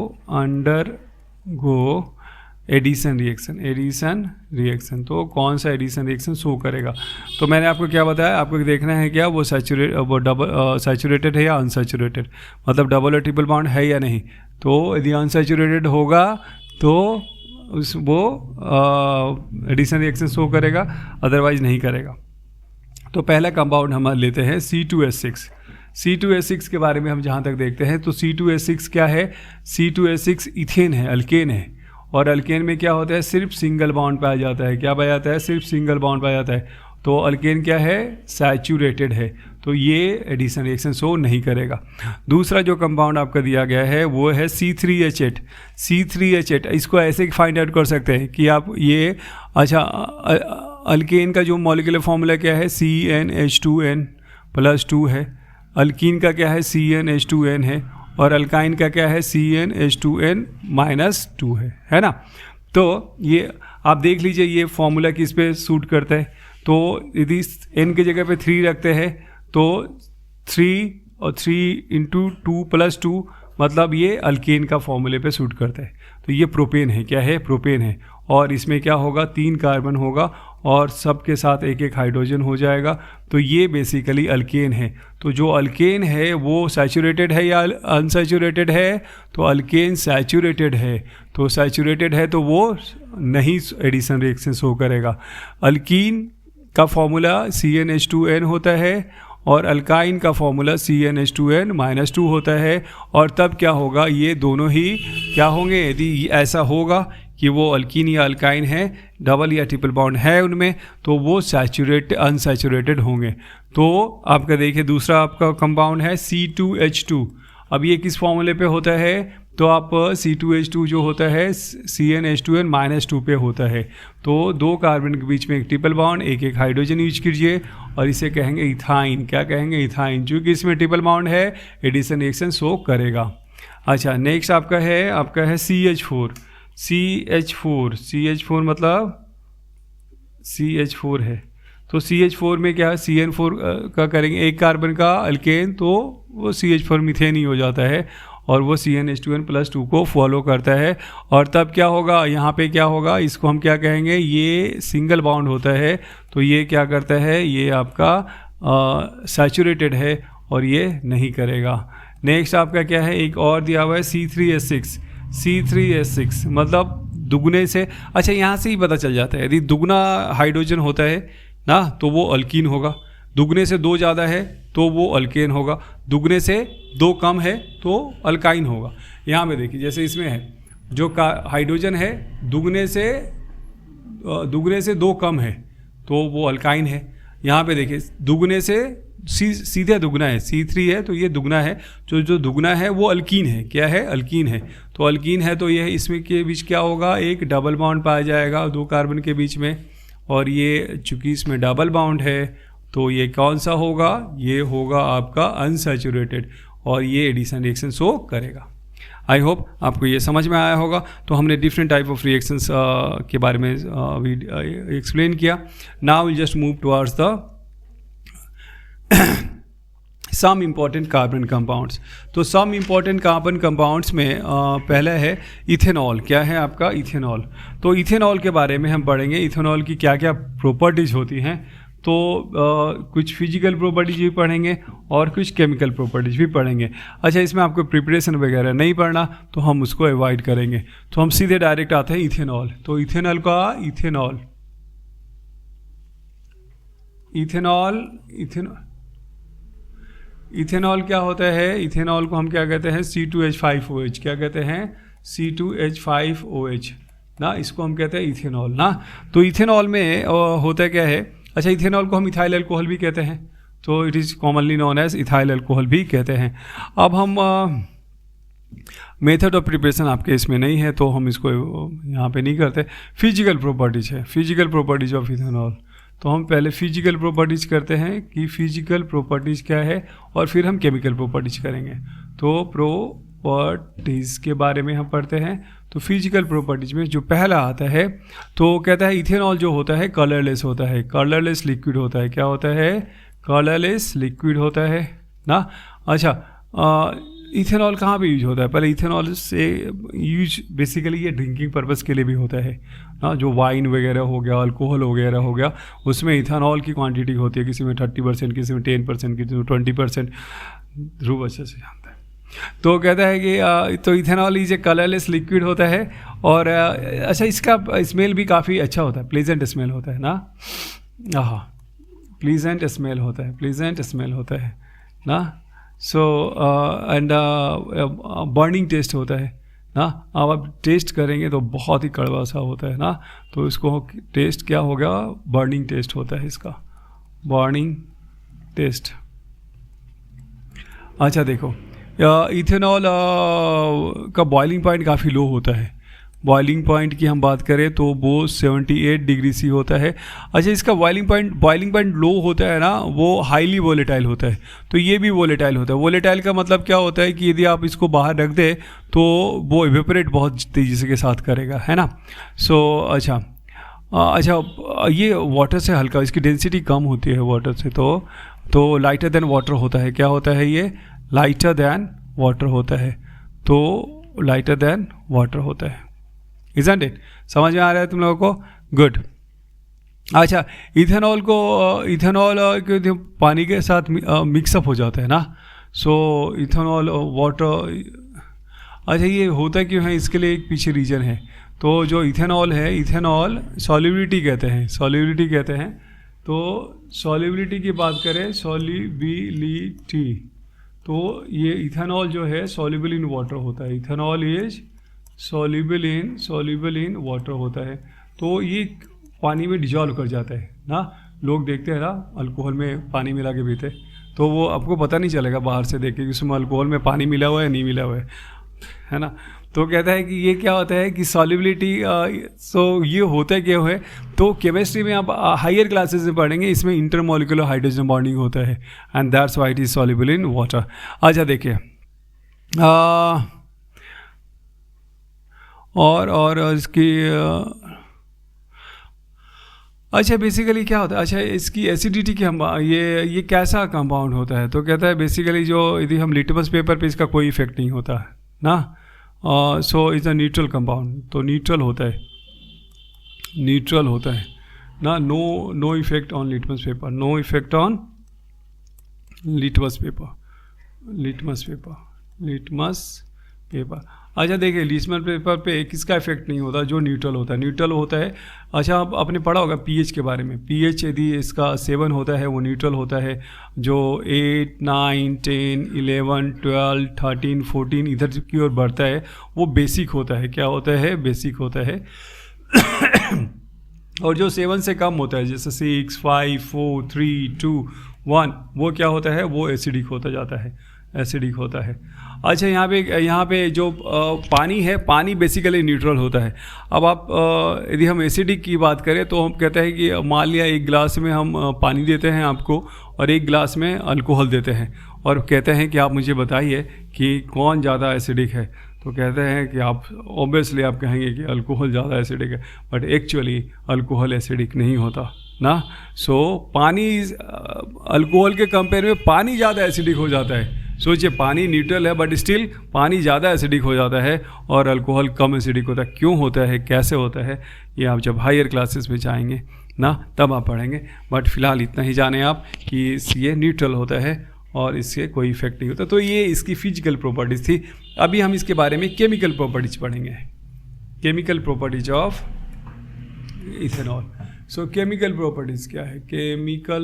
एडिशन रिएक्शन। तो कौन सा एडिशन रिएक्शन शो करेगा? तो मैंने आपको क्या बताया, आपको देखना है क्या वो सैचुरेटेड है या अनसैचुरेटेड, मतलब डबल और ट्रिपल बॉन्ड है या नहीं। तो यदि अनसैचुरेटेड होगा तो वो एडिशन रिएक्शन शो करेगा, अदरवाइज नहीं करेगा। तो पहला कंपाउंड हम लेते हैं C2H6। C2H6 के बारे में हम जहाँ तक देखते हैं तो C2H6 क्या है, C2H6 इथेन है, अल्केन है। और अल्केन में क्या होता है, सिर्फ सिंगल बॉन्ड पाया जाता है। क्या पाया जाता है? सिर्फ सिंगल बॉन्ड पाया जाता है। तो अल्केन क्या है, सैचुरेटेड है, तो ये एडिशन रिएक्शन शो नहीं करेगा। दूसरा जो कंपाउंड आपका दिया गया है वो है C3H8। C3H8 इसको ऐसे फाइंड आउट कर सकते हैं कि आप ये, अच्छा अल्केन का जो मॉलिक्यूलर फॉर्मूला क्या है, CnH2n+2 है। अल्कीन का क्या है, CnH2n है। और अल्काइन का क्या है, CnH2n-2 है ना। तो ये आप देख लीजिए ये फॉर्मूला किस पे सूट करता है। तो यदि n की जगह पे 3 रखते हैं तो 3 और 3 × 2+2 मतलब ये अल्केन का फॉर्मूले पे सूट करता है। तो ये प्रोपेन है, क्या है, प्रोपेन है। और इसमें क्या होगा, 3 कार्बन होगा और सबके साथ एक एक हाइड्रोजन हो जाएगा। तो ये बेसिकली अल्केन है। तो जो अल्केन है वो सैचुरेटेड है या अनसैचुरेटेड है, तो अल्केन सैचुरेटेड है। तो सैचुरेटेड है तो वो नहीं एडिशन रिएक्शन शो करेगा। अल्कीन का फॉर्मूला CnH2n होता है और अल्काइन का फॉर्मूला CnH2n-2 होता है। और तब क्या होगा, ये दोनों ही क्या होंगे, यदि ऐसा होगा कि वो अल्कीन या अल्काइन है, डबल या ट्रिपल बॉन्ड है उनमें, तो वो अनसैचुरेटेड होंगे। तो आपका देखिए दूसरा आपका कंपाउंड है C2H2। अब ये किस फॉर्मूले पे होता है, तो आप C2H2 जो होता है CnH2n-2 पे होता है। तो 2 कार्बन के बीच में एक ट्रिपल बॉन्ड, एक एक हाइड्रोजन यूज कीजिए और इसे कहेंगे इथाइन। क्या कहेंगे, इथाइन। चूँकि इसमें ट्रिपल बॉन्ड है, एडिशन रिएक्शन शो करेगा। अच्छा नेक्स्ट आपका है CH4। CH4 मतलब CH4 है। तो CH4 में क्या है, CN4 का करेंगे, एक कार्बन का अल्केन, तो वो CH4 मीथेन ही हो जाता है और वो CnH2n+2 को फॉलो करता है। और तब क्या होगा, यहाँ पे क्या होगा, इसको हम क्या कहेंगे, ये सिंगल बॉन्ड होता है। तो ये क्या करता है, ये आपका सैचुरेटेड है और ये नहीं करेगा। नेक्स्ट आपका क्या है, एक और दिया हुआ है C3H6। C3H6 मतलब दुगने से, अच्छा यहाँ से ही पता चल जाता है, यदि दुगना हाइड्रोजन होता है ना तो वो अल्कीन होगा, दुगने से 2 ज़्यादा है तो वो अल्केन होगा, दुगने से 2 कम है तो अल्काइन होगा। यहाँ पे देखिए जैसे इसमें है, जो हाइड्रोजन है दुगने से 2 कम है तो वो अल्काइन है। यहाँ पे देखिए दुगने से सीधे दुगना है, C3 है तो ये दुगना है, जो दुगना है वो अल्कीन है। क्या है, अल्कीन है। तो अल्कीन है तो ये इसमें के बीच क्या होगा, एक डबल बॉन्ड पाया जाएगा 2 कार्बन के बीच में। और ये चूँकि इसमें डबल बॉन्ड है तो ये कौन सा होगा, ये होगा आपका अनसैचुरेटेड और ये एडिशन रिएक्शन शो करेगा। आई होप आपको ये समझ में आया होगा। तो हमने डिफरेंट टाइप ऑफ रिएक्शंस के बारे में एक्सप्लेन किया। Now will just move towards the some important carbon compounds. तो सम इम्पॉर्टेंट कार्बन कंपाउंड्स में पहला है इथेनॉल। क्या है आपका, इथेनॉल। तो इथेनॉल के बारे में हम पढ़ेंगे, इथेनॉल की क्या क्या प्रॉपर्टीज़ होती हैं। तो कुछ फिजिकल प्रॉपर्टीज भी पढ़ेंगे और कुछ केमिकल प्रॉपर्टीज भी पढ़ेंगे। अच्छा इसमें आपको प्रिपरेशन वगैरह नहीं पढ़ना तो हम उसको अवॉइड करेंगे। तो हम सीधे डायरेक्ट आते हैं इथेनॉल। तो इथेनॉल क्या होता है, इथेनॉल को हम क्या कहते हैं, C2H5OH। क्या कहते हैं, C2H5OH ना, इसको हम कहते हैं इथेनॉल ना। तो इथेनॉल में होता क्या है, अच्छा इथेनॉल को हम इथाइल अल्कोहल भी कहते हैं, तो it is commonly known as ethyl alcohol भी कहते हैं। अब हम मेथड ऑफ प्रिपरेशन आपके इसमें नहीं है तो हम इसको यहाँ पे नहीं करते। फिजिकल प्रॉपर्टीज है, फिजिकल प्रॉपर्टीज ऑफ इथेनॉल। तो हम पहले फिजिकल प्रॉपर्टीज करते हैं कि फिजिकल प्रॉपर्टीज क्या है और फिर हम केमिकल प्रॉपर्टीज करेंगे। तो प्रॉपर्टीज़ के बारे में हम पढ़ते हैं। तो फिजिकल प्रॉपर्टीज में जो पहला आता है तो कहता है इथेनॉल जो होता है कलरलेस होता है, कलरलेस लिक्विड होता है। क्या होता है, कलरलेस लिक्विड होता है ना। अच्छा इथेनॉल कहाँ पे यूज होता है, पहले इथेनॉल से यूज बेसिकली ये ड्रिंकिंग पर्पस के लिए भी होता है ना। जो वाइन वगैरह हो गया, अल्कोहल वगैरह हो गया, उसमें इथेनॉल की क्वांटिटी होती है, किसी में 30%, किसी में 10%, किसी में 20%। ध्रुव अच्छे से जानता है। तो कहता है कि तो ethanol is a colourless liquid होता है और अच्छा इसका स्मेल भी काफ़ी अच्छा होता है, प्लेजेंट स्मेल होता है ना। हाँ प्लीजेंट स्मेल होता है, प्लीजेंट स्मेल होता है ना। सो एंड बर्निंग टेस्ट होता है ना। अब आप टेस्ट करेंगे तो बहुत ही कड़वा सा होता है ना। तो इसको टेस्ट क्या होगा, बर्निंग टेस्ट होता है इसका। Burning test. अच्छा देखो, इथेनॉल का बॉइलिंग पॉइंट काफ़ी लो होता है। बॉइलिंग पॉइंट की हम बात करें तो वो 78 डिग्री सी होता है। अच्छा, इसका बॉइलिंग पॉइंट लो होता है ना, वो हाईली वोलेटाइल होता है। तो ये भी वोलेटाइल होता है। वोलेटाइल का मतलब क्या होता है कि यदि आप इसको बाहर रख दें तो वो इवेपोरेट बहुत तेज़ी के साथ करेगा, है ना। सो अच्छा, ये वाटर से हल्का, इसकी डेंसिटी कम होती है वाटर से, तो लाइटर देन वाटर होता है। क्या होता है ये? लाइटर देन वाटर होता है। तो लाइटर देन वाटर होता है। Isn't it? समझ में आ रहा है तुम लोगों को? गुड। अच्छा, इथेनॉल को पानी के साथ मिक्सअप हो जाता है ना। सो इथेनॉल वाटर, अच्छा ये होता क्यों है, इसके लिए एक पीछे रीजन है। तो जो इथेनॉल है, इथेनॉल सॉल्युबिलिटी कहते हैं। तो सॉल्युबिलिटी की बात करें, सॉल्युबिलिटी, तो ये इथेनॉल जो है सॉल्युबल इन वाटर होता है। Ethanol is soluble in water होता है। तो ये पानी में डिजॉल्व कर जाता है ना। लोग देखते हैं ना अल्कोहल में पानी मिला के पीते, तो वो आपको पता नहीं चलेगा बाहर से देख के कि उसमें अल्कोहल में पानी मिला हुआ है नहीं मिला हुआ है ना। तो कहता है कि ये क्या होता है कि सॉल्युबिलिटी, सो ये होता है क्या है। तो केमिस्ट्री में आप हायर क्लासेस में पढ़ेंगे, इसमें इंटरमोलिकुलर हाइड्रोजन बॉन्डिंग होता है and that's why it is soluble in water. अच्छा देखिए, और इसकी अच्छा बेसिकली क्या होता है। अच्छा, इसकी एसिडिटी की हम ये कैसा कंपाउंड होता है। तो कहता है बेसिकली जो यदि हम लिटमस पेपर पे इसका कोई इफेक्ट नहीं होता है ना। So is a neutral compound. तो न्यूट्रल होता है ना। No effect on litmus paper, no effect on litmus paper. अच्छा देखिए, लिटमस पेपर पे किसका इफेक्ट नहीं होता? जो न्यूट्रल होता है। अच्छा, आप आपने पढ़ा होगा पीएच के बारे में। पीएच यदि इसका 7 होता है वो न्यूट्रल होता है। जो 8, 9, 10, 11, 12, 13, 14 इधर की ओर बढ़ता है वो बेसिक होता है। क्या होता है? बेसिक होता है। और जो 7 से कम होता है, जैसे 6, 5, 4, 3, 2, 1, वो क्या होता है? वो एसिडिक होता जाता है, एसिडिक होता है। अच्छा, यहाँ पे जो पानी है, पानी बेसिकली न्यूट्रल होता है। अब आप यदि हम एसिडिक की बात करें तो हम कहते हैं कि मान लिया एक गिलास में हम पानी देते हैं आपको और एक गिलास में अल्कोहल देते हैं और कहते हैं कि आप मुझे बताइए कि कौन ज़्यादा एसिडिक है। तो कहते हैं कि आप ऑब्वियसली आप कहेंगे कि अल्कोहल ज़्यादा एसिडिक है, बट एक्चुअली अल्कोहल एसिडिक नहीं होता ना। सो पानी अल्कोहल के कंपेयर में पानी ज़्यादा एसिडिक हो जाता है। सोचिए, पानी न्यूट्रल है बट स्टिल पानी ज़्यादा एसिडिक हो जाता है और अल्कोहल कम एसिडिक होता है। क्यों होता है, कैसे होता है, ये आप जब हायर क्लासेस में जाएंगे ना तब आप पढ़ेंगे। बट फिलहाल इतना ही जाने आप कि ये न्यूट्रल होता है और इससे कोई इफेक्ट नहीं होता। तो ये इसकी फिजिकल प्रॉपर्टीज़ थी। अभी हम इसके बारे में केमिकल प्रॉपर्टीज पढ़ेंगे। Chemical properties of ethanol. So chemical properties क्या है? Chemical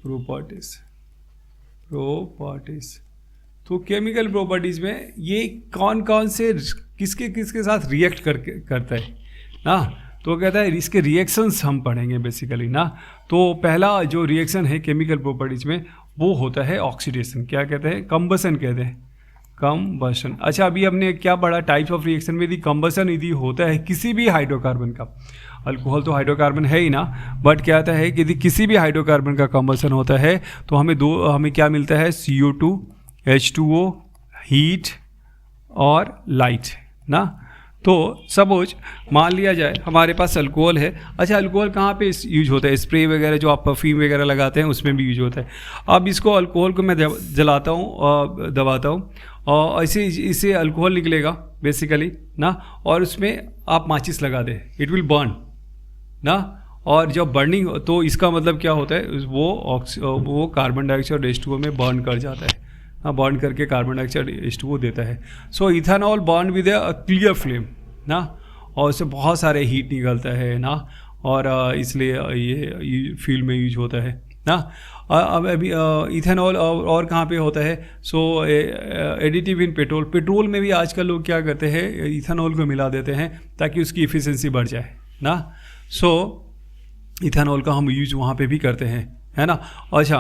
properties. तो केमिकल प्रॉपर्टीज़ में ये कौन से किसके साथ रिएक्ट करता है ना। तो कहता है इसके रिएक्शंस हम पढ़ेंगे बेसिकली ना। तो पहला जो रिएक्शन है केमिकल प्रॉपर्टीज़ में वो होता है ऑक्सीडेशन। क्या कहते हैं? कंबसन कहते हैं, कंबसन। अच्छा, अभी हमने क्या पढ़ा टाइप्स ऑफ रिएक्शन में? यदि कंबसन यदि होता है किसी भी हाइड्रोकार्बन का, अल्कोहल तो हाइड्रोकार्बन है ही ना, बट क्या आता है कि यदि किसी भी हाइड्रोकार्बन का कंबसन होता है तो हमें क्या मिलता है? CO2, H2O, हीट और लाइट ना। तो सपोज मान लिया जाए हमारे पास अल्कोहल है। अच्छा, अल्कोहल कहाँ पे यूज होता है? स्प्रे वगैरह जो आप परफ्यूम वगैरह लगाते हैं उसमें भी यूज होता है। अब इसको अल्कोहल को मैं जलाता हूँ और दबाता हूँ और इससे अल्कोहल निकलेगा बेसिकली ना, और उसमें आप माचिस लगा दें, इट विल बर्न ना। और जब बर्निंग तो इसका मतलब क्या होता है? वो कार्बन डाइऑक्साइड H2O में बर्न कर जाता है ना, बर्न करके कार्बन डाइऑक्साइड H2O देता है। So ethanol burn with a clear flame ना, और उससे बहुत सारे हीट निकलता है ना, और इसलिए ये फील्ड में यूज होता है ना। अब अभी इथेनॉल और कहाँ पे होता है? सो एडिटिव इन पेट्रोल में भी आजकल लोग क्या करते हैं? इथेनॉल को मिला देते हैं ताकि उसकी इफिशिएंसी बढ़ जाए ना। सो इथेनॉल का हम यूज वहाँ पे भी करते हैं है ना। अच्छा,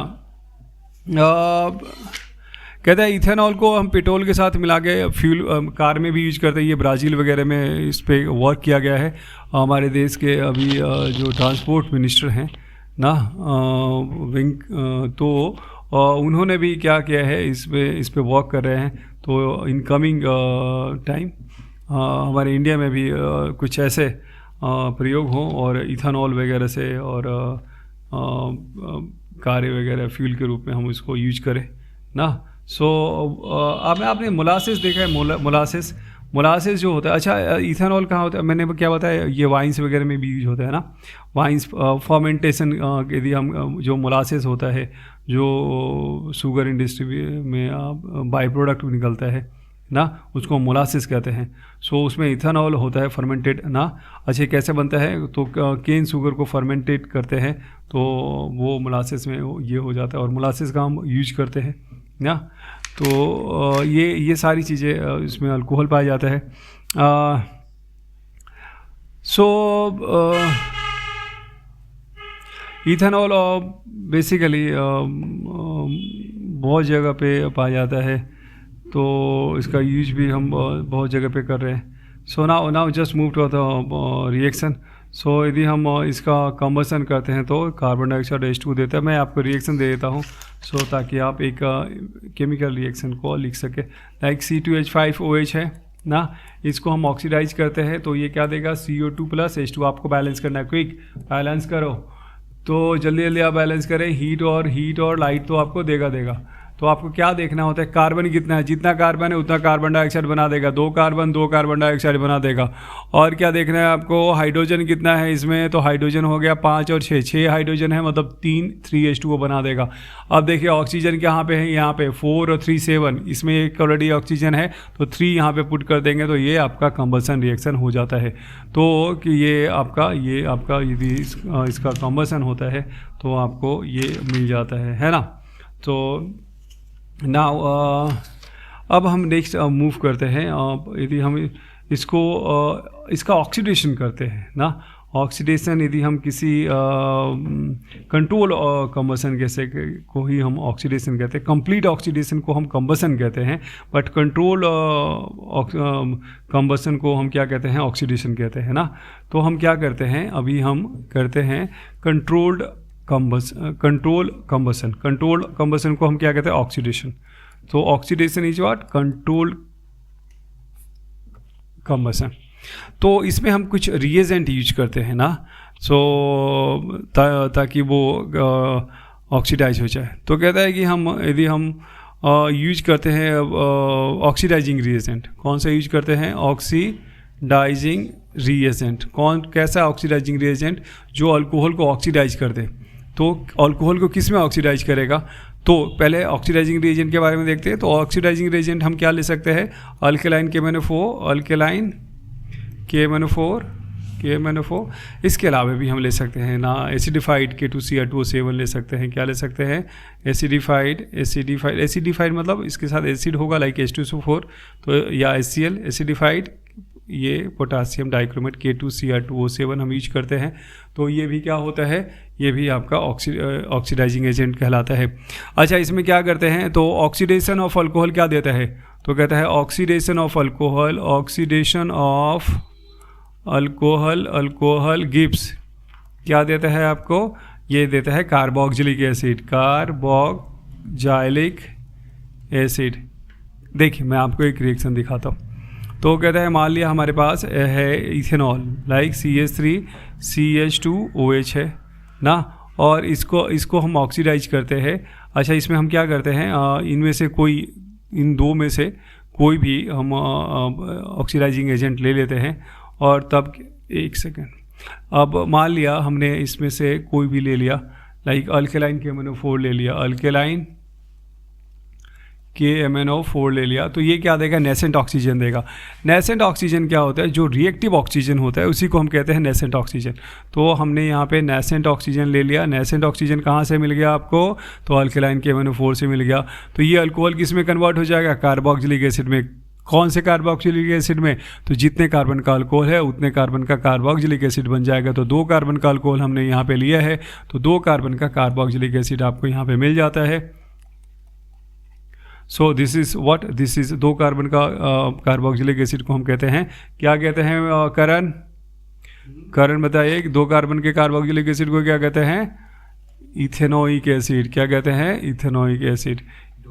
कहते हैं इथेनॉल को हम पेट्रोल के साथ मिला के फ्यूल कार में भी यूज करते हैं। ये ब्राज़ील वगैरह में इस पे वर्क किया गया है। हमारे देश के अभी जो ट्रांसपोर्ट मिनिस्टर हैं ना, तो उन्होंने भी क्या किया है, इस पे वर्क कर रहे हैं। तो इन कमिंग टाइम हमारे इंडिया में भी कुछ ऐसे प्रयोग हों और इथेनॉल वगैरह से और कारें वगैरह फ्यूल के रूप में हम इसको यूज करें ना। सो आपने मोलासेस देखा है? मोलासेस जो होता है, अच्छा इथेनॉल कहाँ होता है, मैंने क्या बताया, ये वाइन्स वगैरह में भी यूज होता है ना। वाइन्स फर्मेंटेशन, यदि हम जो मोलासेस होता है, जो शुगर इंडस्ट्री में बाई प्रोडक्ट निकलता है ना, उसको मोलासेस कहते हैं। सो उसमें इथेनॉल होता है फर्मेंटेड ना। अच्छा, कैसे बनता है, तो केन शुगर को फर्मेंटेट करते हैं तो वो मोलासेस में ये हो जाता है, और मोलासेस का हम यूज करते हैं ना। तो ये सारी चीज़ें इसमें अल्कोहल पाया जाता है। सो इथेनॉल बेसिकली बहुत जगह पे पाया जाता है, तो इसका यूज भी हम बहुत जगह पे कर रहे हैं। So now just move to the reaction. So यदि हम इसका कंबसन करते हैं तो कार्बन डाइऑक्साइड H2 देता है। मैं आपको रिएक्शन दे देता हूँ सो ताकि आप एक केमिकल रिएक्शन को लिख सके। लाइक C2H5OH है ना, इसको हम ऑक्सीडाइज करते हैं तो ये क्या देगा, CO2 + H2। आपको बैलेंस करना है, क्विक बैलेंस करो, तो जल्दी जल्दी आप बैलेंस करें। हीट और लाइट तो आपको देगा। तो आपको क्या देखना होता है, कार्बन कितना है, जितना कार्बन है उतना कार्बन डाइऑक्साइड बना देगा, 2 कार्बन डाइऑक्साइड बना देगा। और क्या देखना है आपको, हाइड्रोजन कितना है इसमें, तो हाइड्रोजन हो गया 5 और 6 हाइड्रोजन है, मतलब 3H2O बना देगा। अब देखिए ऑक्सीजन कहाँ पे है, यहाँ पे 4 और 3 7, इसमें एक ऑलरेडी ऑक्सीजन है तो 3 यहाँ पे पुट कर देंगे तो ये आपका कंबसन रिएक्शन हो जाता है। तो कि ये आपका यदि इसका कंबसन होता है तो आपको ये मिल जाता है ना। तो नाउ अब हम नेक्स्ट मूव करते हैं। यदि हम इसका ऑक्सीडेशन करते हैं ना, ऑक्सीडेशन यदि हम किसी कंट्रोल कंबसन जैसे को ही हम ऑक्सीडेशन कहते हैं। कंप्लीट ऑक्सीडेशन को हम कंबसन कहते हैं, बट कंट्रोल कंबसन को हम क्या कहते हैं, ऑक्सीडेशन कहते हैं ना। तो हम क्या करते हैं, अभी हम करते हैं कंट्रोल कंबसन को हम क्या कहते हैं, ऑक्सीडेशन। तो oxidation is what, control combustion. तो इसमें हम कुछ रिएजेंट यूज करते हैं ना, सो ताकि वो ऑक्सीडाइज हो जाए। तो कहता है कि यदि हम यूज करते हैं ऑक्सीडाइजिंग रिएजेंट। कौन सा यूज करते हैं, ऑक्सीडाइजिंग रिएजेंट। कैसा ऑक्सीडाइजिंग रिएजेंट, जो अल्कोहल को ऑक्सीडाइज कर दे। तो अल्कोहल को किस में ऑक्सीडाइज करेगा, तो पहले ऑक्सीडाइजिंग रिएजेंट के बारे में देखते हैं। तो ऑक्सीडाइजिंग रिएजेंट हम क्या ले सकते हैं, अल्केलाइन KMnO4, इसके अलावा भी हम ले सकते हैं ना, एसिडिफाइड K2Cr2O7 ले सकते हैं। क्या ले सकते हैं, एसिडिफाइड मतलब इसके साथ एसिड होगा, लाइक H2SO4, तो या HCl एसिडिफाइड, ये पोटासियम डाइक्रोमेट K2Cr2O7 हम यूज करते हैं। तो ये भी क्या होता है, ये भी आपका ऑक्सीडाइजिंग एजेंट कहलाता है। अच्छा, इसमें क्या करते हैं, तो ऑक्सीडेशन ऑफ अल्कोहल क्या देता है, तो कहता है ऑक्सीडेशन ऑफ अल्कोहल गिब्स क्या देता है आपको, ये देता है कार्बोक्सिलिक एसिड। देखिए मैं आपको एक रिएक्शन दिखाता हूँ। तो कहता है, मान लिया हमारे पास है इथेनॉल, लाइक CH3CH2OH है ना, और इसको हम ऑक्सीडाइज करते हैं। अच्छा, इसमें हम क्या करते हैं, इन दो में से कोई भी हम ऑक्सीडाइजिंग एजेंट ले लेते हैं, और तब एक सेकेंड, अब मान लिया हमने इसमें से कोई भी ले लिया, लाइक अल्केलाइन KMnO4 ले लिया, KMnO4 ले लिया, तो ये क्या देगा, नेसेंट ऑक्सीजन देगा। नेसेंट ऑक्सीजन क्या होता है, जो रिएक्टिव ऑक्सीजन होता है उसी को हम कहते हैं नेसेंट ऑक्सीजन। तो हमने यहाँ पे नेसेंट ऑक्सीजन ले लिया। नेसेंट ऑक्सीजन कहाँ से मिल गया आपको, तो अल्केलाइन KMnO4 से मिल गया। तो ये अल्कोहल किस में कन्वर्ट हो जाएगा, कार्बोक्सिलिक एसिड में कौन से कार्बोक्सिलिक एसिड में? तो जितने कार्बन का अल्कोहल है उतने कार्बन का कार्बोक्सिलिक एसिड बन जाएगा। तो 2 कार्बन का अल्कोहल हमने यहाँ पे लिया है, तो 2 कार्बन का कार्बोक्सिलिक एसिड आपको यहाँ पे मिल जाता है। So this is what, this is 2 carbon का कार्बोक्सिलिक एसिड को हम कहते हैं, क्या कहते हैं करण बताइए, 2 कार्बन के कार्बोक्सिलिक एसिड को क्या कहते हैं? Ethanoic acid. क्या कहते हैं? Ethanoic acid.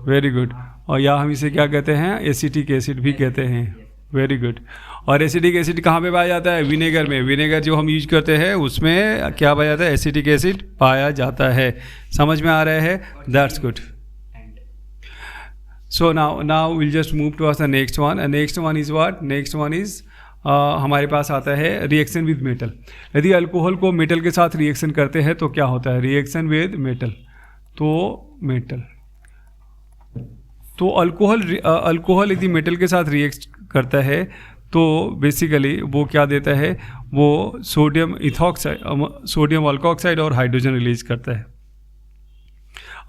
Very good. और या हम इसे क्या कहते हैं? एसिटिक एसिड भी कहते हैं। Very good. और एसिटिक एसिड कहाँ पे पाया जाता है? विनेगर में। विनेगर जो हम यूज करते हैं उसमें क्या पाया जाता है? एसिटिक एसिड पाया जाता है। समझ में आ रहा है? That's good. So now will just move to the next one. Next one is what? Next one is हमारे पास आता है रिएक्शन विद मेटल। यदि अल्कोहल को मेटल के साथ रिएक्शन करते हैं तो क्या होता है? Reaction with metal. तो मेटल, तो अल्कोहल यदि मेटल के साथ रिएक्ट करता है तो बेसिकली वो क्या देता है? वो सोडियम अल्कोक्साइड और हाइड्रोजन रिलीज करता है।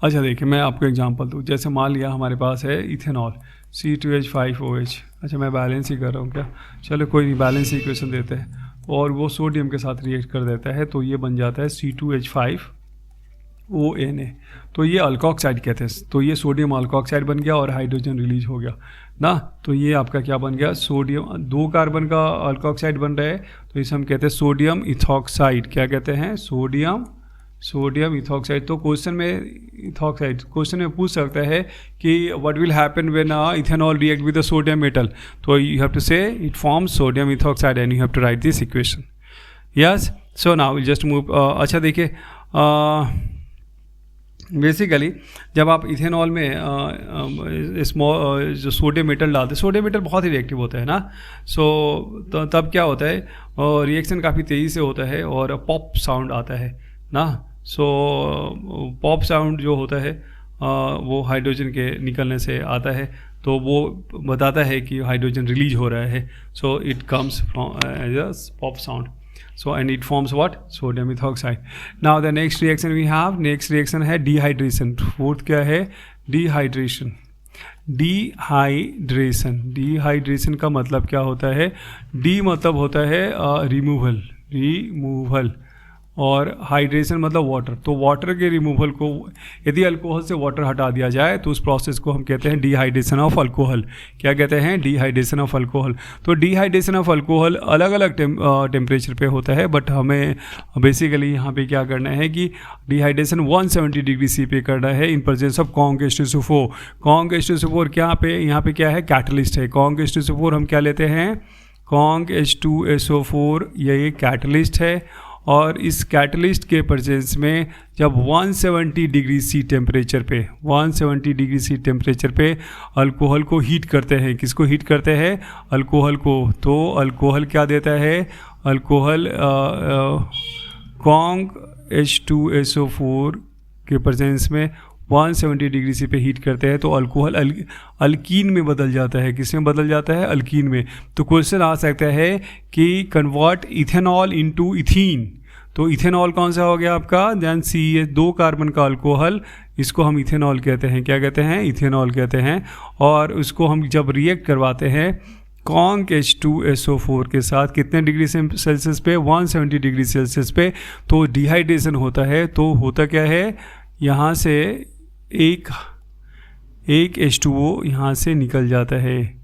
अच्छा देखिए, मैं आपको एग्जांपल दूँ। जैसे मान लिया हमारे पास है इथेनॉल C2H5OH। अच्छा मैं बैलेंस ही कर रहा हूँ क्या? चलो कोई नहीं, बैलेंस इक्वेशन देते हैं और वो सोडियम के साथ रिएक्ट कर देता है तो ये बन जाता है C2H5ONA। तो ये अल्कोक्साइड कहते हैं। तो ये सोडियम अल्कोक्साइड बन गया और हाइड्रोजन रिलीज हो गया ना। तो ये आपका क्या बन गया? सोडियम, 2 कार्बन का अल्कोक्साइड बन रहा है तो इसे हम कहते हैं सोडियम इथॉक्साइड। क्या कहते हैं? Sodium ethoxide. तो क्वेश्चन में पूछ सकता है कि what will happen when ethanol react with the sodium metal. तो you have to say it forms sodium ethoxide and you have to write this equation. Yes, so now will just move. अच्छा देखिए, basically जब आप ethanol में जो sodium metal डालते हैं, sodium metal बहुत ही रिएक्टिव होता है ना। सो तब क्या होता है? रिएक्शन काफ़ी तेज़ी से होता है और पॉप साउंड आता है ना। सो पॉप साउंड जो होता है वो हाइड्रोजन के निकलने से आता है, तो वो बताता है कि हाइड्रोजन रिलीज हो रहा है। So it comes from as a pop sound. So and it forms what? Sodium ethoxide. Now the next reaction we have, next reaction है dehydration. Fourth क्या है? Dehydration. Dehydration का मतलब क्या होता है? D मतलब होता है रिमूवल और हाइड्रेशन मतलब वाटर। तो वाटर के रिमूवल को, यदि अल्कोहल से वाटर हटा दिया जाए तो उस प्रोसेस को हम कहते हैं डिहाइड्रेशन ऑफ अल्कोहल। क्या कहते हैं? Dehydration of alcohol. तो डिहाइड्रेशन ऑफ अल्कोहल अलग अलग टेम्परेचर पे होता है, बट हमें बेसिकली यहाँ पे क्या करना है कि डिहाइड्रेशन 170 डिग्री सी पे करना है in presence of Kong H2SO4। Kong H2SO4 क्या पे, यहाँ पे क्या है? कैटलिस्ट है। कॉन्ग H2SO4 हम क्या लेते हैं? कॉन्ग H2SO4 ये कैटलिस्ट है और इस कैटलिस्ट के प्रेजेंस में जब 170 डिग्री सी टेम्परेचर पे, 170 डिग्री सी टेम्परेचर पे अल्कोहल को हीट करते हैं। किसको हीट करते हैं? अल्कोहल को। तो अल्कोहल क्या देता है? अल्कोहल कॉन्ग H2SO4 के प्रेजेंस में 170 डिग्री सी पे हीट करते हैं तो अल्कोहल अल्कीन में बदल जाता है। किस में बदल जाता है? अल्कीन में। तो क्वेश्चन आ सकता है कि कन्वर्ट इथेनॉल इनटू इथीन। तो इथेनॉल कौन सा हो गया आपका? देन CH 2 कार्बन का अल्कोहल, इसको हम इथेनॉल कहते हैं। क्या कहते हैं? इथेनॉल कहते हैं। और उसको हम जब रिएक्ट करवाते हैं कॉन्ग H2SO4 के साथ कितने डिग्री सेल्सियस पे? 170 डिग्री सेल्सियस पे। तो डिहाइड्रेशन होता है। तो होता क्या है? यहाँ से एक H2O यहाँ से निकल जाता है।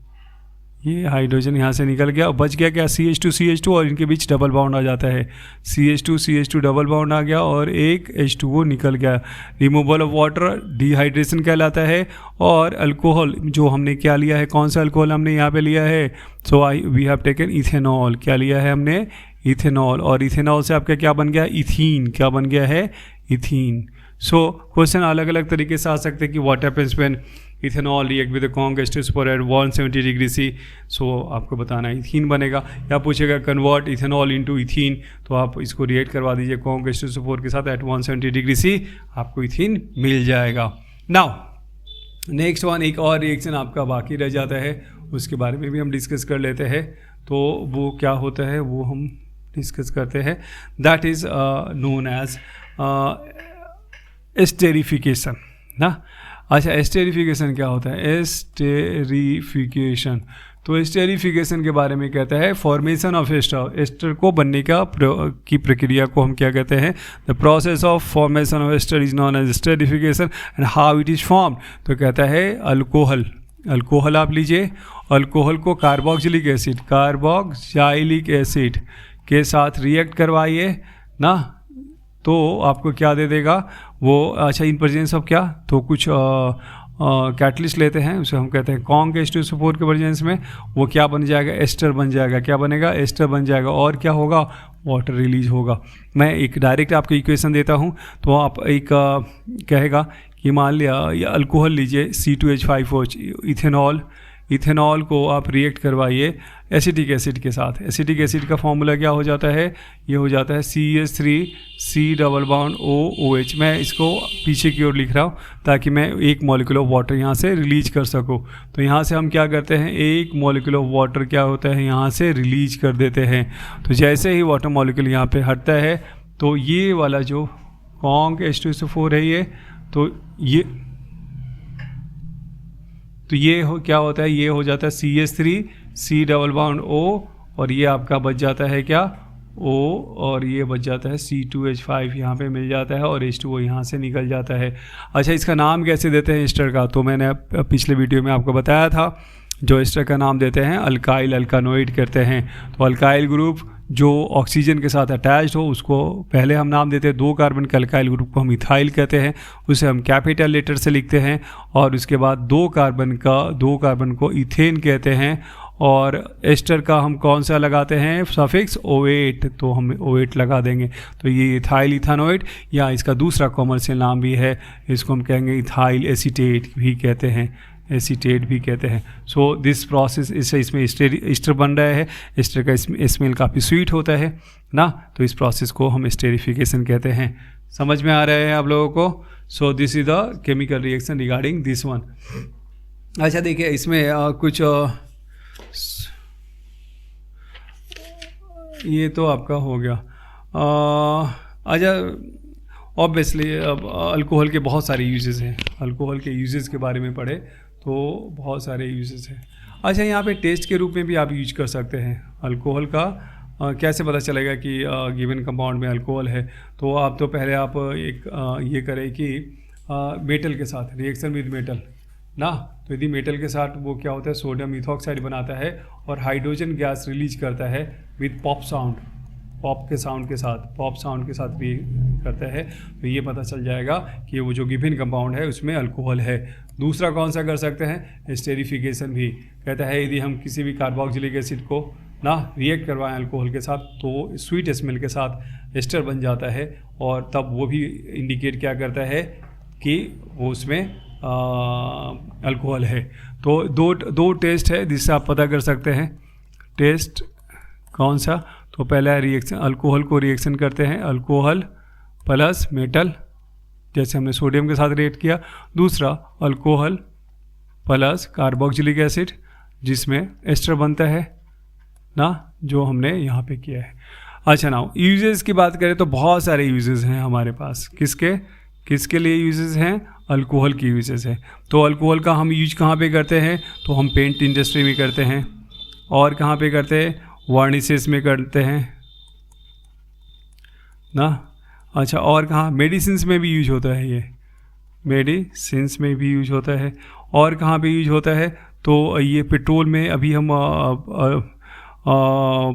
ये हाइड्रोजन यहाँ से निकल गया, बच गया क्या? CH2 और इनके बीच डबल बाउंड आ जाता है। CH2 डबल बाउंड आ गया और एक H2O निकल गया। रिमूवल ऑफ वाटर डिहाइड्रेशन कहलाता है। और अल्कोहल जो हमने क्या लिया है? कौन सा अल्कोहल हमने यहाँ पे लिया है? So we have taken ethanol. क्या लिया है हमने? इथेनॉल। और इथेनॉल से आपका क्या बन गया? इथीन। क्या बन गया है? इथीन। सो क्वेश्चन अलग अलग तरीके से आ सकते हैं कि what happens when ethanol react with conc H2SO4 at 170 degree C. So आपको बताना है इथीन बनेगा। या पूछेगा कन्वर्ट इथेनॉल इनटू इथीन, तो आप इसको रिएक्ट करवा दीजिए कॉन्ग H2SO4 के साथ एट 170 डिग्री सी, आपको इथीन मिल जाएगा। नाउ नेक्स्ट वन, एक और रिएक्शन आपका बाकी रह जाता है, उसके बारे में भी हम डिस्कस कर लेते हैं। तो वो क्या होता है वो हम डिस्कस करते हैं। That is known as esterification ना। अच्छा एस्टेरिफिकेशन क्या होता है? एस्टेरिफिकेशन, तो एस्टेरिफिकेशन के बारे में कहता है फॉर्मेशन ऑफ एस्टर, एस्टर को बनने की प्रक्रिया को हम क्या कहते हैं, the process of formation of ester is known as esterification and how it is form. तो कहता है अल्कोहल, अल्कोहल आप लीजिए, अल्कोहल को कार्बोक्सिलिक एसिड के साथ रिएक्ट करवाइए ना, तो आपको क्या दे देगा वो, अच्छा इन प्रेजेंस ऑफ क्या, तो कुछ कैटलिस्ट लेते हैं, उसे हम कहते हैं कॉन्क H2SO4 के प्रेजेंस में वो क्या बन जाएगा, एस्टर बन जाएगा, क्या बनेगा, एस्टर बन जाएगा, और क्या होगा, वाटर रिलीज होगा। मैं एक डायरेक्ट आपको इक्वेशन देता हूँ, तो आप एक कहेगा कि मान लिया ये अल्कोहल लीजिए C2H5OH, इथेनॉल को आप रिएक्ट करवाइए एसिटिक एसिड के साथ। एसिटिक एसिड का फॉर्मूला क्या हो जाता है, ये हो जाता है CH3C♯OH। मैं इसको पीछे की ओर लिख रहा हूँ ताकि मैं एक मॉलिक्यूल ऑफ वाटर यहाँ से रिलीज कर सकूँ। तो यहाँ से हम क्या करते हैं, एक मॉलिक्यूल ऑफ वाटर क्या होता है यहाँ से रिलीज कर देते हैं। तो जैसे ही वाटर मॉलिक्यूल यहाँ पे हटता है तो ये वाला जो कॉन्क H2SO4 है ये क्या होता है, ये हो जाता है CH3C♯O, और ये आपका बच जाता है क्या, O, और ये बच जाता है C2H5 यहाँ पे मिल जाता है, और H2O यहाँ से निकल जाता है। अच्छा, इसका नाम कैसे देते हैं एस्टर का, तो मैंने पिछले वीडियो में आपको बताया था, जो एस्टर का नाम देते हैं अल्काइल अल्कानोइड करते हैं। तो अल्काइल ग्रुप जो ऑक्सीजन के साथ अटैच्ड हो उसको पहले हम नाम देते हैं, 2 कार्बन के अल्काइल ग्रुप को हम इथाइल कहते हैं, उसे हम कैपिटल लेटर से लिखते हैं, और उसके बाद 2 कार्बन को इथेन कहते हैं, और एस्टर का हम कौन सा लगाते हैं सफिक्स O8, तो हम O8 लगा देंगे। तो ये इथाइल इथानोइड, या इसका दूसरा कॉमर्शियल नाम भी है, इसको हम कहेंगे इथाइल एसीटेट भी कहते हैं, एसीटेट भी कहते हैं। सो दिस प्रोसेस, इसमें एस्टर बन रहा है, एस्टर का स्मेल काफ़ी स्वीट होता है ना, तो इस प्रोसेस को हम एस्टेरिफिकेशन कहते हैं। समझ में आ रहा है आप लोगों को। So this is the chemical reaction regarding this one. अच्छा देखिए, इसमें कुछ ये तो आपका हो गया। अच्छा, ऑब्वियसली अब अल्कोहल के बहुत सारे यूजेस हैं, अल्कोहल के यूजेस के बारे में पढ़े तो बहुत सारे यूजेस हैं। अच्छा, यहाँ पे टेस्ट के रूप में भी आप यूज कर सकते हैं अल्कोहल का। कैसे पता चलेगा कि गिवन कंपाउंड में अल्कोहल है, तो आप तो पहले आप एक ये करें कि मेटल के साथ रिएक्शन विद मेटल ना, तो यदि मेटल के साथ वो क्या होता है, सोडियम इथॉक्साइड बनाता है और हाइड्रोजन गैस रिलीज करता है विद पॉप साउंड के साउंड के साथ भी करता है, तो ये पता चल जाएगा कि वो जो गिवन कंपाउंड है उसमें अल्कोहल है। दूसरा कौन सा कर सकते हैं, एस्टेरिफिकेशन भी कहता है, यदि हम किसी भी कार्बोक्सिलिक एसिड को ना रिएक्ट करवाएं अल्कोहल के साथ तो स्वीट स्मेल के साथ एस्टर बन जाता है, और तब वो भी इंडिकेट क्या करता है कि वो उसमें अल्कोहल है। तो दो टेस्ट है जिससे आप पता कर सकते हैं। टेस्ट कौन सा, तो पहला रिएक्शन, अल्कोहल को रिएक्शन करते हैं अल्कोहल प्लस मेटल, जैसे हमने सोडियम के साथ रिएक्ट किया। दूसरा अल्कोहल प्लस कार्बोक्सिलिक एसिड जिसमें एस्टर बनता है ना, जो हमने यहाँ पे किया है। अच्छा, नाउ यूजेस की बात करें तो बहुत सारे यूजेस हैं हमारे पास। किसके लिए यूजेस हैं, अल्कोहल की यूजेस है। तो अल्कोहल का हम यूज कहाँ पे करते हैं, तो हम पेंट इंडस्ट्री में करते हैं, और कहाँ पे करते हैं, वार्निशेस में करते हैं ना। अच्छा, और कहाँ, मेडिसिन्स में भी यूज होता है, ये मेडिसिन्स में भी यूज होता है। और कहाँ पे यूज होता है, तो ये पेट्रोल में, अभी हम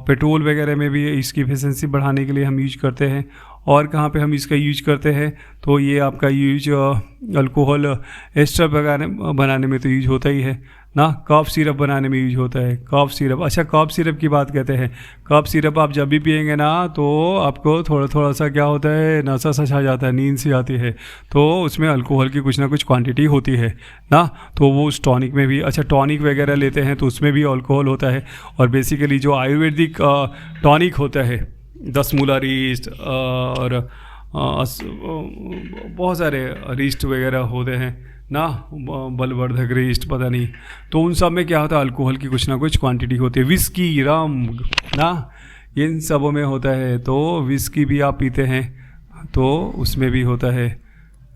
पेट्रोल वगैरह में भी इसकी एफिशिएंसी बढ़ाने के लिए हम यूज करते हैं। और कहाँ पे हम इसका यूज करते हैं, तो ये आपका यूज अल्कोहल एस्टर बनाने में तो यूज होता ही है ना, कॉफ सिरप बनाने में यूज होता है, कॉफ सिरप। अच्छा, कॉफ सिरप की बात कहते हैं, कॉफ सिरप आप जब भी पिएंगे ना तो आपको थोड़ा सा क्या होता है, नशा सा छा जाता है, नींद सी आती है, तो उसमें अल्कोहल की कुछ ना कुछ क्वांटिटी होती है ना, तो वो उस टॉनिक में भी, अच्छा टॉनिक वगैरह लेते हैं तो उसमें भी अल्कोहल होता है। और बेसिकली जो आयुर्वेदिक टॉनिक होता है, 10 मूला रीस्ट और बहुत सारे रीस्ट वगैरह होते हैं ना, बलवर्धक रीस्ट पता नहीं, तो उन सब में क्या होता है, अल्कोहल की कुछ ना कुछ क्वांटिटी होती है। विस्की, रम ना, इन सबों में होता है। तो विस्की भी आप पीते हैं तो उसमें भी होता है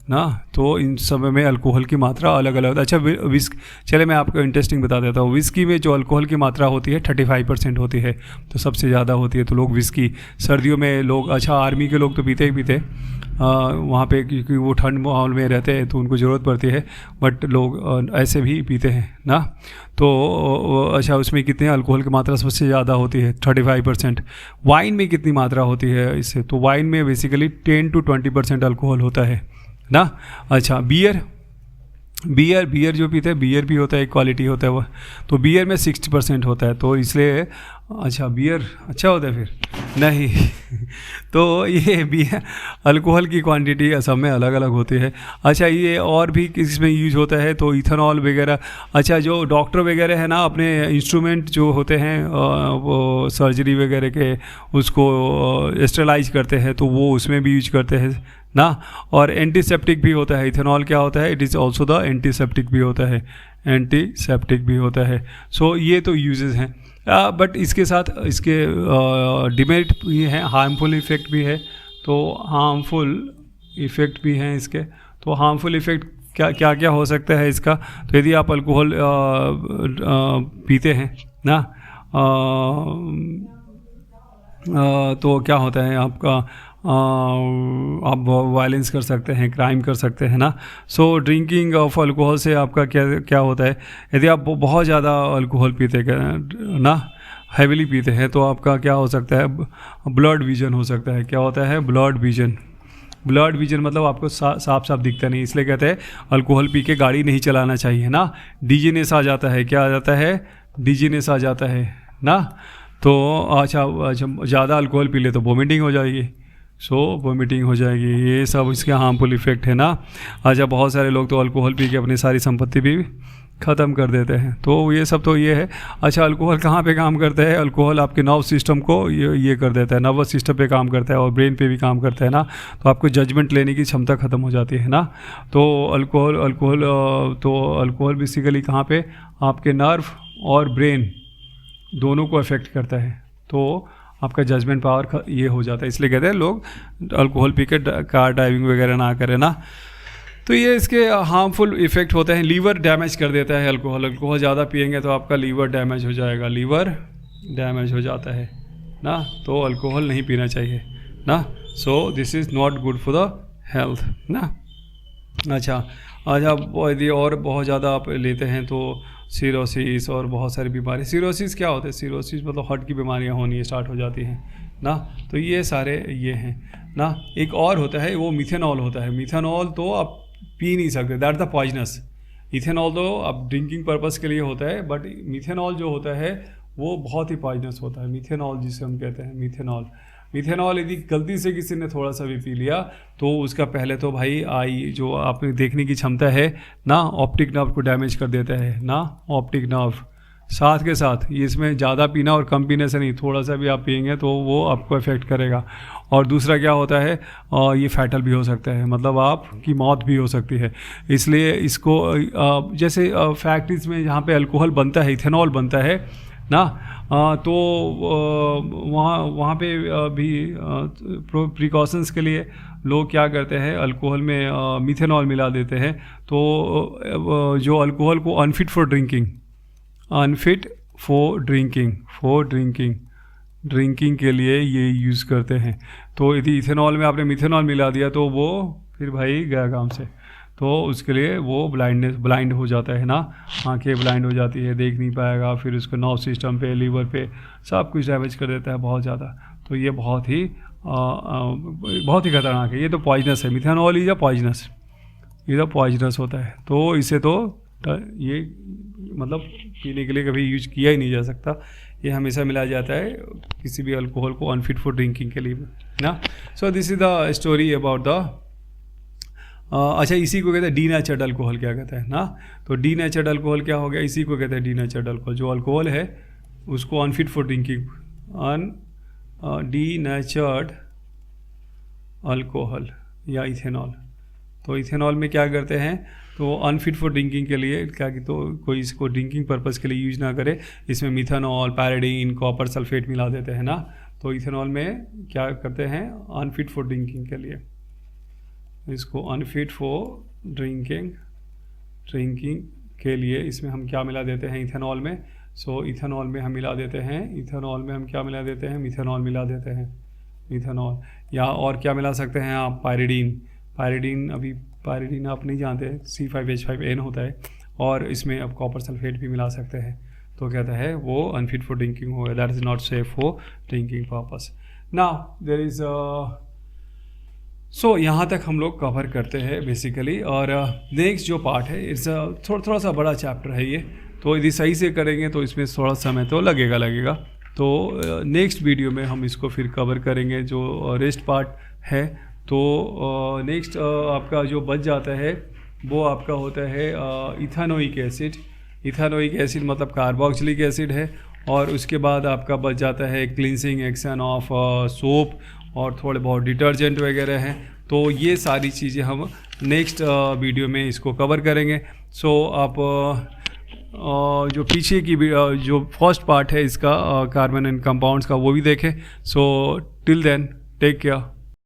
ना। तो इन सब में अल्कोहल की मात्रा अलग अलग। अच्छा चले मैं आपको इंटरेस्टिंग बता देता हूँ। विस्की में जो अल्कोहल की मात्रा होती है 35% होती है, तो सबसे ज़्यादा होती है। तो लोग विस्की सर्दियों में लोग, अच्छा आर्मी के लोग तो पीते ही पीते वहाँ पे, क्योंकि वो ठंड माहौल में रहते हैं तो उनको ज़रूरत पड़ती है, बट लोग ऐसे भी पीते हैं ना। तो अच्छा उसमें कितने अल्कोहल की मात्रा सबसे ज़्यादा होती है 35%। वाइन में कितनी मात्रा होती है इससे, तो वाइन में बेसिकली 10 to 20% अल्कोहल होता है ना। अच्छा बियर जो पीते हैं, बियर भी होता है, एक क्वालिटी होता है वो, तो बियर में 60% होता है, तो इसलिए अच्छा बियर अच्छा होता है फिर नहीं तो ये बियर अल्कोहल की क्वांटिटी सब में अलग अलग होती है। अच्छा ये और भी किसमें यूज होता है, तो इथेनॉल वगैरह। अच्छा जो डॉक्टर वगैरह है ना, अपने इंस्ट्रूमेंट जो होते हैं वो सर्जरी वगैरह के, उसको स्टेलाइज करते हैं, तो वो उसमें भी यूज करते हैं ना। और एंटीसेप्टिक भी होता है इथेनॉल। क्या होता है, it is also the antiseptic भी होता है, एंटीसेप्टिक भी होता है। सो ये तो यूजेस हैं, बट इसके साथ इसके डिमेरिट भी हैं, हार्मफुल इफ़ेक्ट भी है। तो हार्मफुल इफ़ेक्ट भी हैं इसके। तो हार्मफुल इफ़ेक्ट क्या क्या हो सकता है इसका, तो यदि आप अल्कोहल पीते हैं ना, तो क्या होता है आपका, आप वायलेंस कर सकते हैं, क्राइम कर सकते हैं ना। सो ड्रिंकिंग ऑफ अल्कोहल से आपका क्या होता है, यदि आप बहुत ज़्यादा अल्कोहल पीते ना, हैविली पीते हैं, तो आपका क्या हो सकता है, ब्लड विजन हो सकता है। क्या होता है, ब्लड विजन मतलब आपको साफ साफ दिखता नहीं, इसलिए कहते हैं अल्कोहल पी के गाड़ी नहीं चलाना चाहिए ना। डिजीनेस आ जाता है, क्या आ जाता है, डिजीनेस आ जाता है ना। तो अच्छा ज़्यादा अल्कोहल पी ले तो वोमिटिंग हो जाएगी, वोमिटिंग हो जाएगी, ये सब इसके हार्मफुल इफ़ेक्ट है ना। अच्छा बहुत सारे लोग तो अल्कोहल पी के अपनी सारी संपत्ति भी ख़त्म कर देते हैं, तो ये सब तो ये है। अच्छा अल्कोहल कहाँ पे काम करता है, अल्कोहल आपके नर्व सिस्टम को ये कर देता है, नर्वस सिस्टम पे काम करता है और ब्रेन पे भी काम करता है ना। तो आपको जजमेंट लेने की क्षमता ख़त्म हो जाती है ना। तो अल्कोहल बेसिकली कहाँ पे, आपके नर्व और ब्रेन दोनों को अफेक्ट करता है, तो आपका जजमेंट पावर ये हो जाता है। इसलिए कहते हैं लोग अल्कोहल पी के कार ड्राइविंग वगैरह ना करें ना। तो ये इसके हार्मफुल इफ़ेक्ट होते हैं। लीवर डैमेज कर देता है अल्कोहल ज़्यादा पिएंगे तो आपका लीवर डैमेज हो जाएगा, लीवर डैमेज हो जाता है ना। तो अल्कोहल नहीं पीना चाहिए ना। So this is not good for the health ना। अच्छा यदि और बहुत ज़्यादा आप लेते हैं तो सिरोसिस और बहुत सारी बीमारी। सिरोसिस क्या होता है, सिरोसिस मतलब हार्ट की बीमारियां होनी स्टार्ट हो जाती हैं ना। तो ये सारे ये हैं ना। एक और होता है वो मिथेनॉल होता है। मिथेनॉल तो आप पी नहीं सकते, दैट द पॉइजनस। इथेनॉल तो अब ड्रिंकिंग पर्पस के लिए होता है, बट मिथेनॉल जो होता है वो बहुत ही पॉइजनस होता है। मिथेनॉल जिसे हम कहते हैं मिथेनॉल यदि गलती से किसी ने थोड़ा सा भी पी लिया तो उसका पहले तो भाई जो आपने देखने की क्षमता है ना, ऑप्टिक नर्व को डैमेज कर देता है ना, ऑप्टिक नर्व। साथ के साथ ये इसमें ज़्यादा पीना और कम पीने से नहीं, थोड़ा सा भी आप पिएंगे तो वो आपको अफेक्ट करेगा। और दूसरा क्या होता है, ये फैटल भी हो सकता है, मतलब आपकी मौत भी हो सकती है। इसलिए इसको जैसे फैक्ट्रीज में जहाँ पे अल्कोहल बनता है, इथेनॉल बनता है ना, तो वहाँ पे भी प्रिकॉशंस के लिए लोग क्या करते हैं, अल्कोहल में मिथेनॉल मिला देते हैं। तो जो अल्कोहल को अनफिट फॉर ड्रिंकिंग के लिए ये यूज़ करते हैं। तो यदि इथेनॉल में आपने मिथेनॉल मिला दिया तो वो फिर भाई गया काम से, तो उसके लिए वो ब्लाइंड हो जाता है ना, आंखें ब्लाइंड हो जाती है, देख नहीं पाएगा, फिर उसको नर्व सिस्टम पे, लीवर पे सब कुछ डैमेज कर देता है बहुत ज़्यादा। तो ये बहुत ही खतरनाक है। ये तो पॉइजनस है, मिथेनॉल इज पॉइजनस, ये तो पॉइजनस होता है। तो इसे तो ये मतलब पीने के लिए कभी यूज किया ही नहीं जा सकता। ये हमेशा मिलाया जाता है किसी भी अल्कोहल को अनफिट फॉर ड्रिंकिंग के लिए ना। So this is the story about the अच्छा इसी को कहते हैं डीनेचर्ड अल्कोहल, क्या कहते हैं ना। तो डीनेचर्ड अल्कोहल क्या हो गया, इसी को कहते हैं डीनेचर्ड अल्कोहल। जो अल्कोहल है उसको unfit for drinking, denatured alcohol या इथेनॉल। तो इथेनॉल में क्या करते हैं, तो अनफिट फॉर ड्रिंकिंग के लिए क्या कि तो कोई इसको ड्रिंकिंग पर्पस के लिए यूज ना करे, इसमें मिथेनॉल, पैराडीन, कॉपर सल्फेट मिला देते हैं ना। तो इथेनॉल में क्या करते हैं, अनफिट फॉर ड्रिंकिंग के लिए इसको अनफिट फॉर ड्रिंकिंग के लिए इसमें हम क्या मिला देते हैं इथेनॉल में। सो इथेनॉल में हम मिला देते हैं, इथेनॉल में हम क्या मिला देते हैं, मिथेनॉल मिला देते हैं, मिथेनॉल। या और क्या मिला सकते हैं आप, पायरिडीन। अभी पायरिडीन आप नहीं जानते, C5H5N होता है, और इसमें अब कॉपर सल्फेट भी मिला सकते हैं। तो कहता है वो अनफिट फॉर ड्रिंकिंग हो गया, that is not safe for drinking purpose. Now there is so यहाँ तक हम लोग कवर करते हैं बेसिकली। और नेक्स्ट जो पार्ट है इट्स थोड़ा सा बड़ा चैप्टर है ये, तो यदि सही से करेंगे तो इसमें थोड़ा समय तो लगेगा। तो नेक्स्ट वीडियो में हम इसको फिर कवर करेंगे जो रेस्ट पार्ट है। तो नेक्स्ट आपका जो बच जाता है वो आपका होता है इथानोइक एसिड मतलब कार्बोक्सिलिक एसिड है। और उसके बाद आपका बच जाता है क्लींसिंग एक्शन ऑफ सोप और थोड़े बहुत डिटर्जेंट वगैरह हैं। तो ये सारी चीज़ें हम नेक्स्ट वीडियो में इसको कवर करेंगे। सो आप जो पीछे की जो फर्स्ट पार्ट है इसका कार्बन एंड कंपाउंड्स का वो भी देखें। So till then take care.